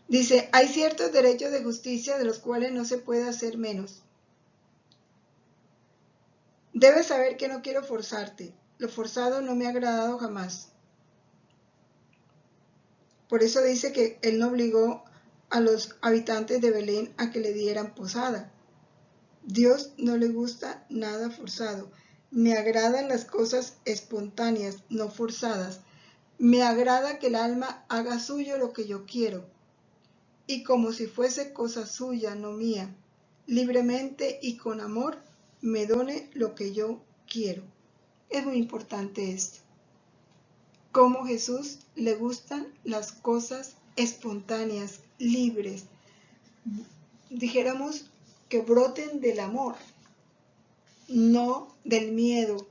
dice, hay ciertos derechos de justicia de los cuales no se puede hacer menos. Debes saber que no quiero forzarte. Lo forzado no me ha agradado jamás. Por eso dice que él no obligó a los habitantes de Belén a que le dieran posada. Dios no le gusta nada forzado. Me agradan las cosas espontáneas, no forzadas. Me agrada que el alma haga suyo lo que yo quiero, y como si fuese cosa suya, no mía, libremente y con amor, me done lo que yo quiero. Es muy importante esto. Como Jesús le gustan las cosas espontáneas, libres, dijéramos que broten del amor, no del miedo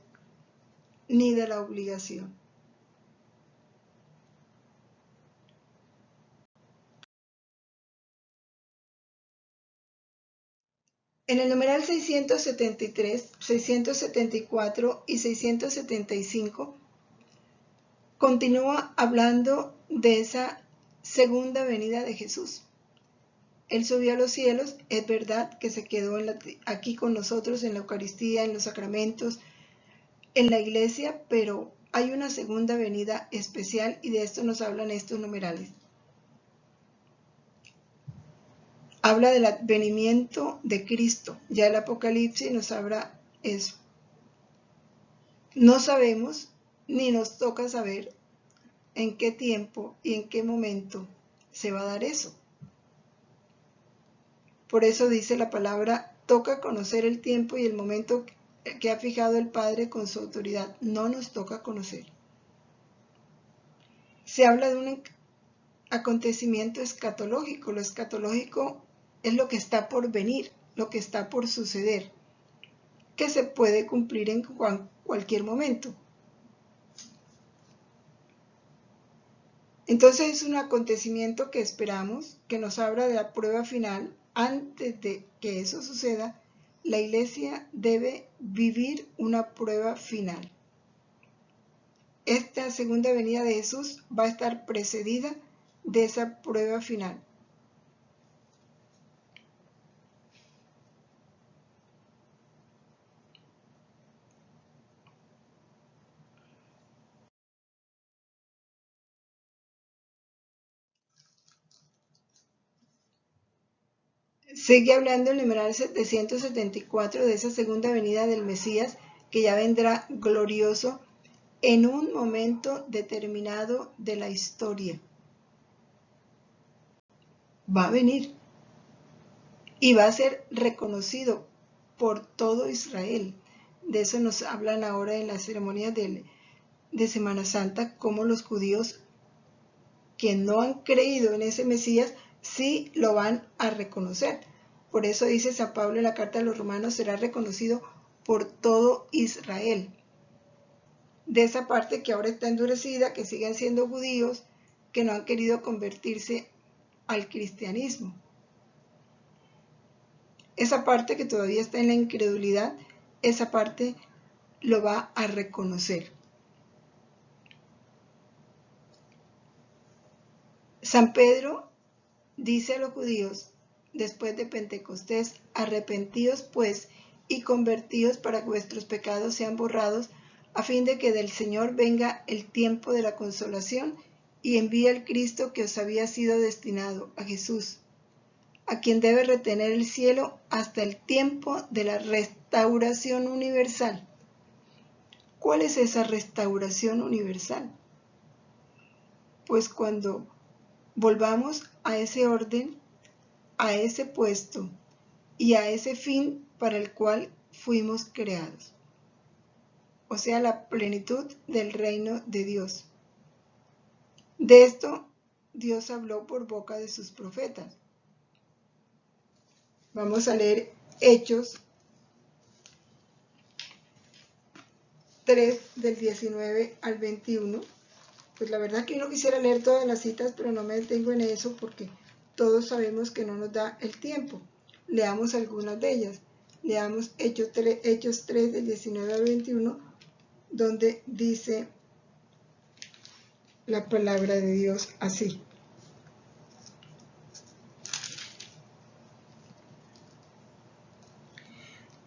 ni de la obligación. En el numeral 673, 674 y 675 continúa hablando de esa segunda venida de Jesús. Él subió a los cielos, es verdad que se quedó aquí con nosotros en la Eucaristía, en los sacramentos, en la iglesia, pero hay una segunda venida especial y de esto nos hablan estos numerales. Habla del advenimiento de Cristo, ya el Apocalipsis nos habla eso. No sabemos ni nos toca saber en qué tiempo y en qué momento se va a dar eso. Por eso dice la palabra, toca conocer el tiempo y el momento que ha fijado el Padre con su autoridad. No nos toca conocer. Se habla de un acontecimiento escatológico. Lo escatológico es lo que está por venir, lo que está por suceder, que se puede cumplir en cualquier momento. Entonces es un acontecimiento que esperamos, que nos habla de la prueba final. Antes de que eso suceda, la iglesia debe vivir una prueba final. Esta segunda venida de Jesús va a estar precedida de esa prueba final. Sigue hablando el numeral 774 de esa segunda venida del Mesías, que ya vendrá glorioso en un momento determinado de la historia. Va a venir y va a ser reconocido por todo Israel. De eso nos hablan ahora en las ceremonias de Semana Santa, como los judíos que no han creído en ese Mesías sí lo van a reconocer. Por eso dice San Pablo en la carta a los Romanos, será reconocido por todo Israel. De esa parte que ahora está endurecida, que siguen siendo judíos, que no han querido convertirse al cristianismo. Esa parte que todavía está en la incredulidad, esa parte lo va a reconocer. San Pedro dice a los judíos, después de Pentecostés, arrepentíos pues y convertíos para que vuestros pecados sean borrados, a fin de que del Señor venga el tiempo de la consolación y envíe al Cristo que os había sido destinado, a Jesús, a quien debe retener el cielo hasta el tiempo de la restauración universal. ¿Cuál es esa restauración universal? Pues cuando volvamos a ese orden, a ese puesto y a ese fin para el cual fuimos creados. O sea, la plenitud del reino de Dios. De esto Dios habló por boca de sus profetas. Vamos a leer Hechos 3 del 19 al 21. Pues la verdad que uno quisiera leer todas las citas, pero no me detengo en eso porque todos sabemos que no nos da el tiempo. Leamos algunas de ellas. Leamos Hechos 3 del 19 al 21, donde dice la palabra de Dios así.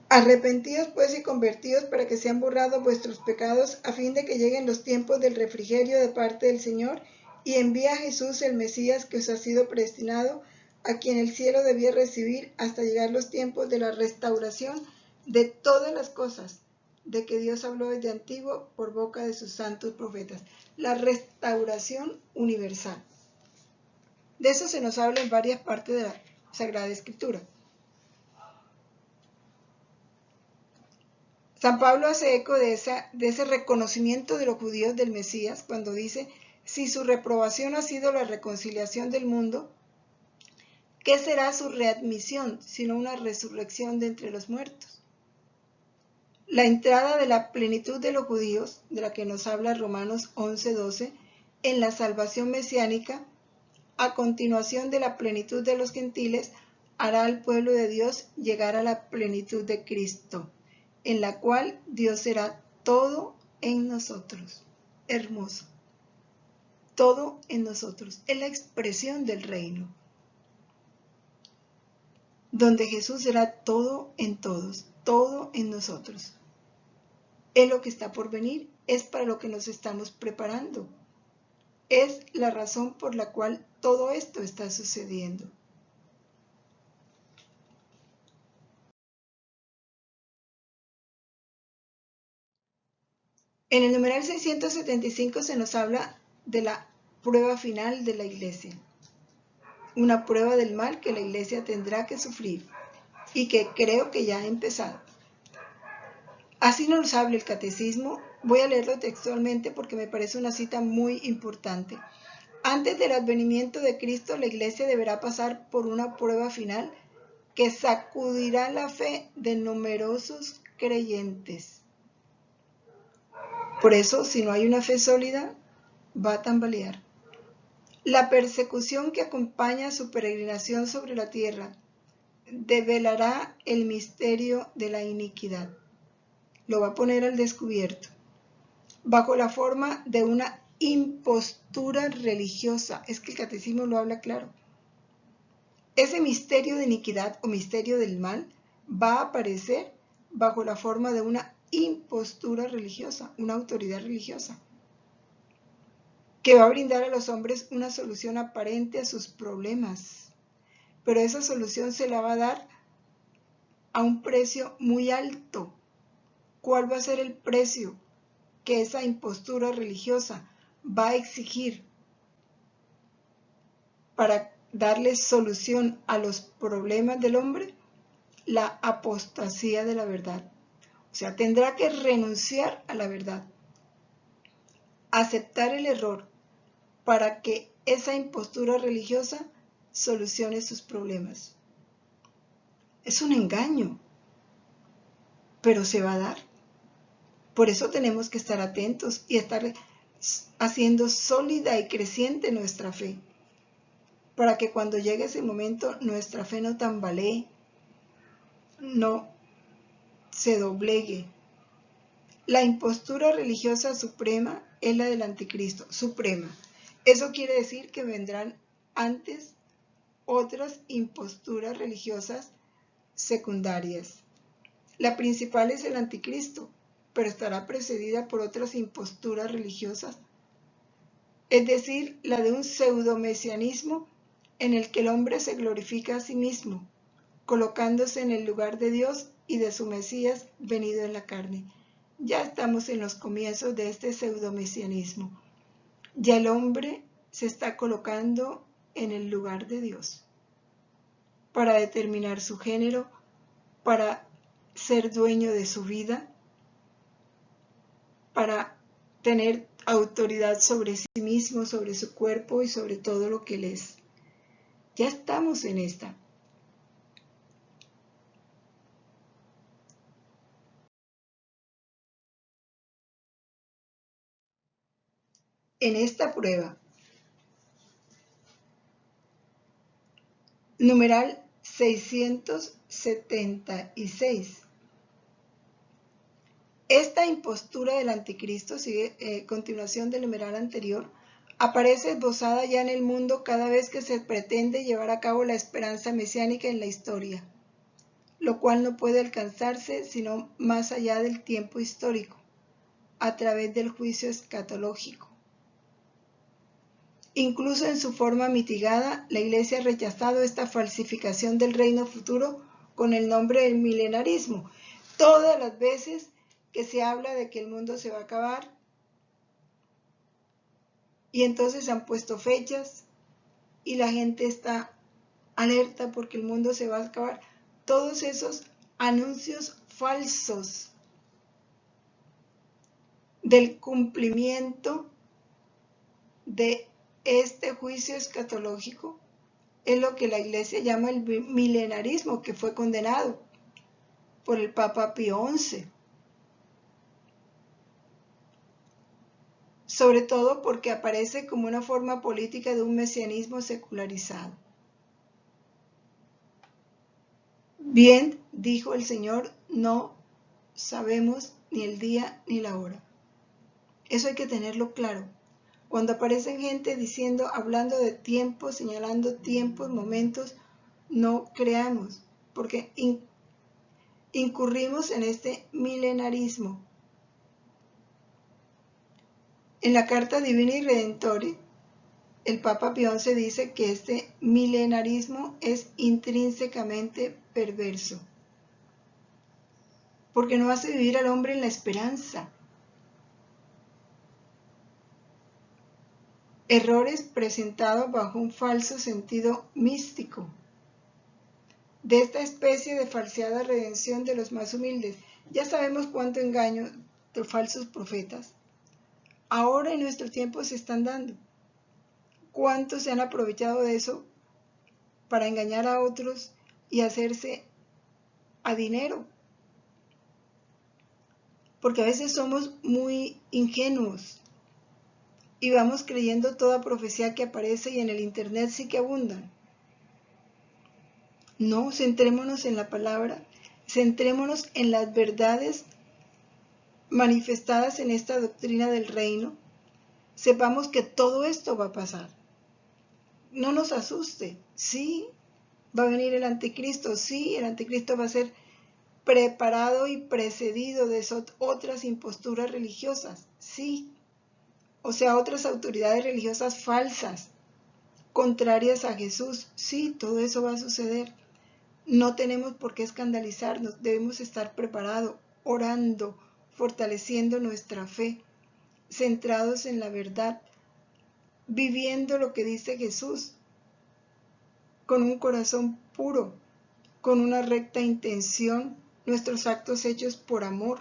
Arrepentíos pues y convertíos para que sean borrados vuestros pecados, a fin de que lleguen los tiempos del refrigerio de parte del Señor, y envía a Jesús el Mesías que os ha sido predestinado, a quien el cielo debía recibir hasta llegar los tiempos de la restauración de todas las cosas, de que Dios habló desde antiguo por boca de sus santos profetas. La restauración universal. De eso se nos habla en varias partes de la Sagrada Escritura. San Pablo hace eco de ese reconocimiento de los judíos del Mesías cuando dice, si su reprobación ha sido la reconciliación del mundo, ¿qué será su readmisión sino una resurrección de entre los muertos? La entrada de la plenitud de los judíos, de la que nos habla Romanos 11:12, en la salvación mesiánica, a continuación de la plenitud de los gentiles, hará al pueblo de Dios llegar a la plenitud de Cristo, en la cual Dios será todo en nosotros. Hermoso. Todo en nosotros. Es la expresión del reino, donde Jesús será todo en todos, todo en nosotros. Es lo que está por venir, es para lo que nos estamos preparando. Es la razón por la cual todo esto está sucediendo. En el numeral 675 se nos habla de la prueba final de la iglesia. Una prueba del mal que la iglesia tendrá que sufrir y que creo que ya ha empezado. Así nos habla el catecismo. Voy a leerlo textualmente porque me parece una cita muy importante. Antes del advenimiento de Cristo, la iglesia deberá pasar por una prueba final que sacudirá la fe de numerosos creyentes. Por eso, si no hay una fe sólida, va a tambalear. La persecución que acompaña su peregrinación sobre la tierra develará el misterio de la iniquidad. Lo va a poner al descubierto, bajo la forma de una impostura religiosa. Es que el catecismo lo habla claro. Ese misterio de iniquidad o misterio del mal va a aparecer bajo la forma de una impostura religiosa, una autoridad religiosa, que va a brindar a los hombres una solución aparente a sus problemas. Pero esa solución se la va a dar a un precio muy alto. ¿Cuál va a ser el precio que esa impostura religiosa va a exigir para darle solución a los problemas del hombre? La apostasía de la verdad. O sea, tendrá que renunciar a la verdad, aceptar el error para que esa impostura religiosa solucione sus problemas. Es un engaño, pero se va a dar. Por eso tenemos que estar atentos y estar haciendo sólida y creciente nuestra fe, para que cuando llegue ese momento nuestra fe no tambalee, no se doblegue. La impostura religiosa suprema es la del anticristo, suprema. Eso quiere decir que vendrán antes otras imposturas religiosas secundarias. La principal es el anticristo, pero estará precedida por otras imposturas religiosas, es decir, la de un pseudomesianismo en el que el hombre se glorifica a sí mismo, colocándose en el lugar de Dios y de su Mesías venido en la carne. Ya estamos en los comienzos de este pseudomesianismo. Ya el hombre se está colocando en el lugar de Dios para determinar su género, para ser dueño de su vida, para tener autoridad sobre sí mismo, sobre su cuerpo y sobre todo lo que él es. Ya estamos en esta. En esta prueba. Numeral 676. Esta impostura del anticristo, sigue continuación del numeral anterior, aparece esbozada ya en el mundo cada vez que se pretende llevar a cabo la esperanza mesiánica en la historia, lo cual no puede alcanzarse sino más allá del tiempo histórico, a través del juicio escatológico. Incluso en su forma mitigada, la Iglesia ha rechazado esta falsificación del reino futuro con el nombre del milenarismo. Todas las veces que se habla de que el mundo se va a acabar, y entonces han puesto fechas y la gente está alerta porque el mundo se va a acabar. Todos esos anuncios falsos del cumplimiento de este juicio escatológico es lo que la Iglesia llama el milenarismo, que fue condenado por el Papa Pío XI. Sobre todo porque aparece como una forma política de un mesianismo secularizado. Bien, dijo el Señor, no sabemos ni el día ni la hora. Eso hay que tenerlo claro. Cuando aparecen gente diciendo, hablando de tiempos, señalando tiempos, momentos, no creamos, porque incurrimos en este milenarismo. En la Carta Divina Redentore, el Papa Pío XI dice que este milenarismo es intrínsecamente perverso, porque no hace vivir al hombre en la esperanza. Errores presentados bajo un falso sentido místico. De esta especie de falseada redención de los más humildes, ya sabemos cuánto engaño de falsos profetas ahora en nuestro tiempo se están dando. ¿Cuántos se han aprovechado de eso para engañar a otros y hacerse a dinero? Porque a veces somos muy ingenuos y vamos creyendo toda profecía que aparece y en el internet sí que abundan. No, centrémonos en la palabra, centrémonos en las verdades manifestadas en esta doctrina del reino. Sepamos que todo esto va a pasar. No nos asuste, sí, va a venir el anticristo, sí, el anticristo va a ser preparado y precedido de otras imposturas religiosas, sí, o sea, otras autoridades religiosas falsas, contrarias a Jesús, sí, todo eso va a suceder. No tenemos por qué escandalizarnos, debemos estar preparados, orando, fortaleciendo nuestra fe, centrados en la verdad, viviendo lo que dice Jesús, con un corazón puro, con una recta intención, nuestros actos hechos por amor,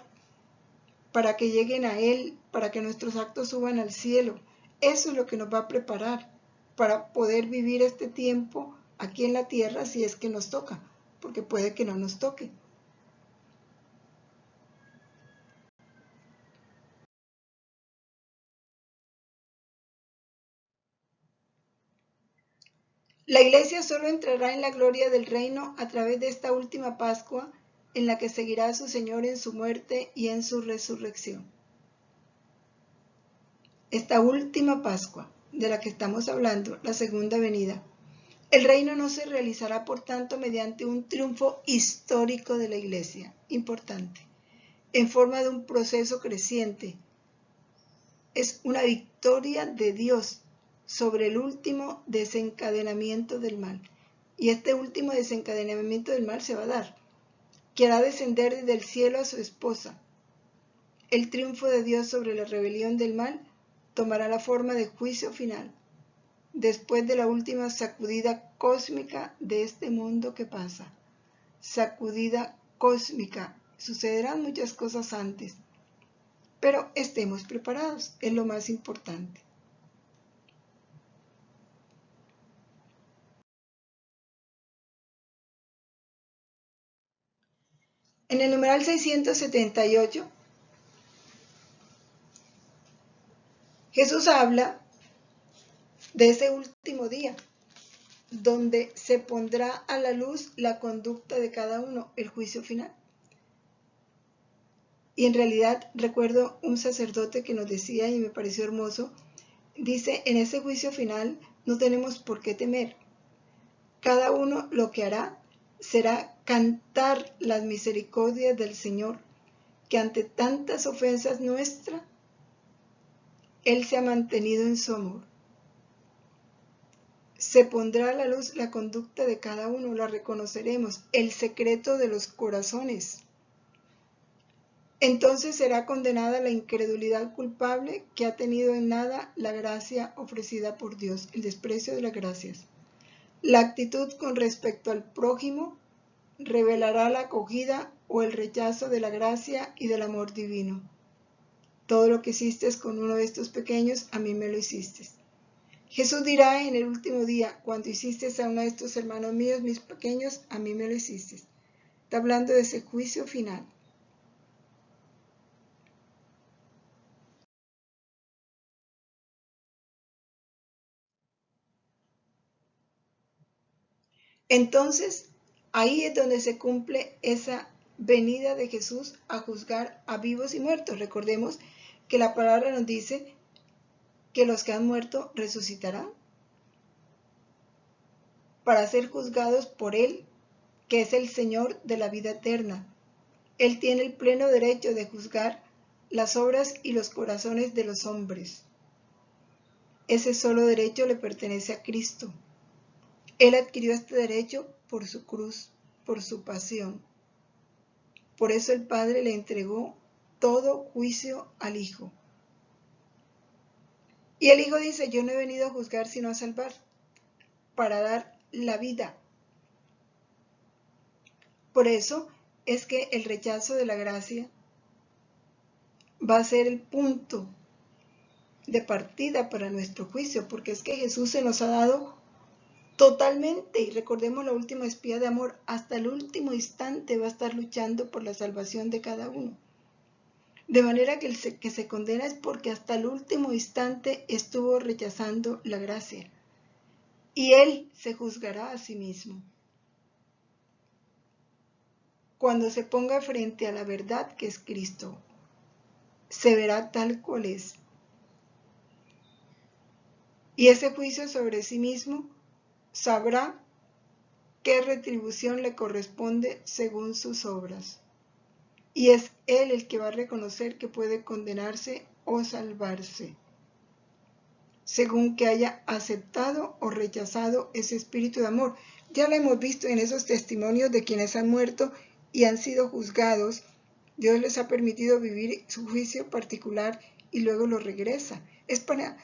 para que lleguen a Él, para que nuestros actos suban al cielo. Eso es lo que nos va a preparar para poder vivir este tiempo aquí en la tierra si es que nos toca, porque puede que no nos toque. La Iglesia solo entrará en la gloria del reino a través de esta última Pascua, en la que seguirá a su Señor en su muerte y en su resurrección. Esta última Pascua, de la que estamos hablando, la segunda venida. El reino no se realizará, por tanto, mediante un triunfo histórico de la Iglesia, importante, en forma de un proceso creciente. Es una victoria de Dios sobre el último desencadenamiento del mal. Y este último desencadenamiento del mal se va a dar, que hará descender desde el cielo a su esposa. El triunfo de Dios sobre la rebelión del mal tomará la forma de juicio final, después de la última sacudida cósmica de este mundo que pasa. Sacudida cósmica. Sucederán muchas cosas antes, pero estemos preparados, es lo más importante. En el numeral 678, Jesús habla de ese último día, donde se pondrá a la luz la conducta de cada uno, el juicio final. Y en realidad recuerdo un sacerdote que nos decía, y me pareció hermoso, dice, en ese juicio final no tenemos por qué temer. Cada uno lo que hará será cantar las misericordias del Señor, que ante tantas ofensas nuestras, Él se ha mantenido en su amor. Se pondrá a la luz la conducta de cada uno, la reconoceremos, el secreto de los corazones. Entonces será condenada la incredulidad culpable que ha tenido en nada la gracia ofrecida por Dios, el desprecio de las gracias. La actitud con respecto al prójimo revelará la acogida o el rechazo de la gracia y del amor divino. Todo lo que hiciste con uno de estos pequeños, a mí me lo hiciste. Jesús dirá en el último día, cuando hiciste a uno de estos hermanos míos, mis pequeños, a mí me lo hiciste. Está hablando de ese juicio final. Entonces, Ahí es donde se cumple esa venida de Jesús a juzgar a vivos y muertos. Recordemos que la palabra nos dice que los que han muerto resucitarán para ser juzgados por Él, que es el Señor de la vida eterna. Él tiene el pleno derecho de juzgar las obras y los corazones de los hombres. Ese solo derecho le pertenece a Cristo. Él adquirió este derecho por su cruz, por su pasión. Por eso el Padre le entregó todo juicio al Hijo. Y el Hijo dice, yo no he venido a juzgar sino a salvar, para dar la vida. Por eso es que el rechazo de la gracia va a ser el punto de partida para nuestro juicio, porque es que Jesús se nos ha dado totalmente, y recordemos la última espía de amor, hasta el último instante va a estar luchando por la salvación de cada uno. De manera que el que se condena es porque hasta el último instante estuvo rechazando la gracia. Y él se juzgará a sí mismo. Cuando se ponga frente a la verdad que es Cristo, se verá tal cual es. Y ese juicio sobre sí mismo sabrá qué retribución le corresponde según sus obras. Y es él el que va a reconocer que puede condenarse o salvarse, según que haya aceptado o rechazado ese espíritu de amor. Ya lo hemos visto en esos testimonios de quienes han muerto y han sido juzgados. Dios les ha permitido vivir su juicio particular y luego lo regresa. Es para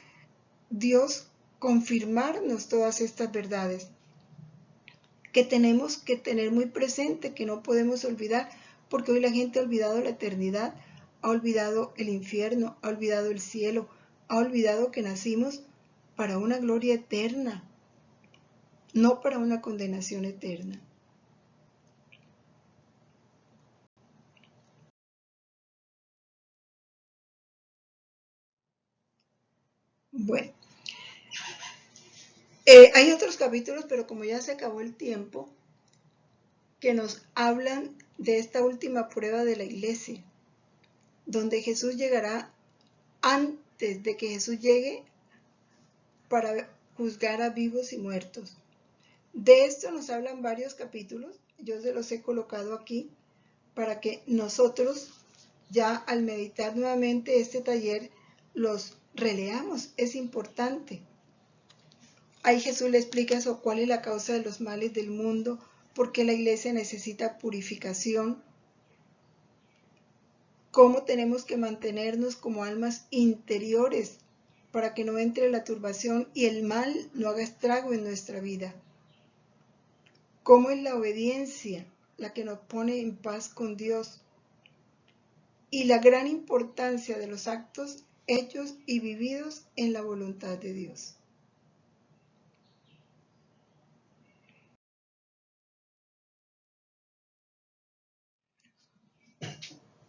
Dios confirmarnos todas estas verdades que tenemos que tener muy presente, que no podemos olvidar, porque hoy la gente ha olvidado la eternidad, ha olvidado el infierno, ha olvidado el cielo, ha olvidado que nacimos para una gloria eterna, no para una condenación eterna. Bueno, hay otros capítulos, pero como ya se acabó el tiempo, que nos hablan de esta última prueba de la iglesia, donde Jesús llegará antes de que Jesús llegue para juzgar a vivos y muertos. De esto nos hablan varios capítulos, yo se los he colocado aquí para que nosotros ya al meditar nuevamente este taller los releamos, es importante. Ahí Jesús le explica eso, cuál es la causa de los males del mundo, por qué la iglesia necesita purificación, cómo tenemos que mantenernos como almas interiores para que no entre la turbación y el mal no haga estrago en nuestra vida. Cómo es la obediencia la que nos pone en paz con Dios y la gran importancia de los actos hechos y vividos en la voluntad de Dios.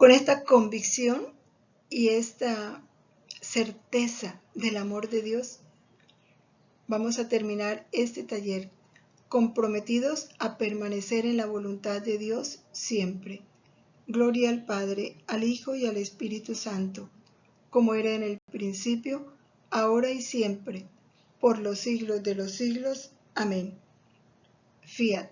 Con esta convicción y esta certeza del amor de Dios, vamos a terminar este taller, comprometidos a permanecer en la voluntad de Dios siempre. Gloria al Padre, al Hijo y al Espíritu Santo, como era en el principio, ahora y siempre, por los siglos de los siglos. Amén. Fiat.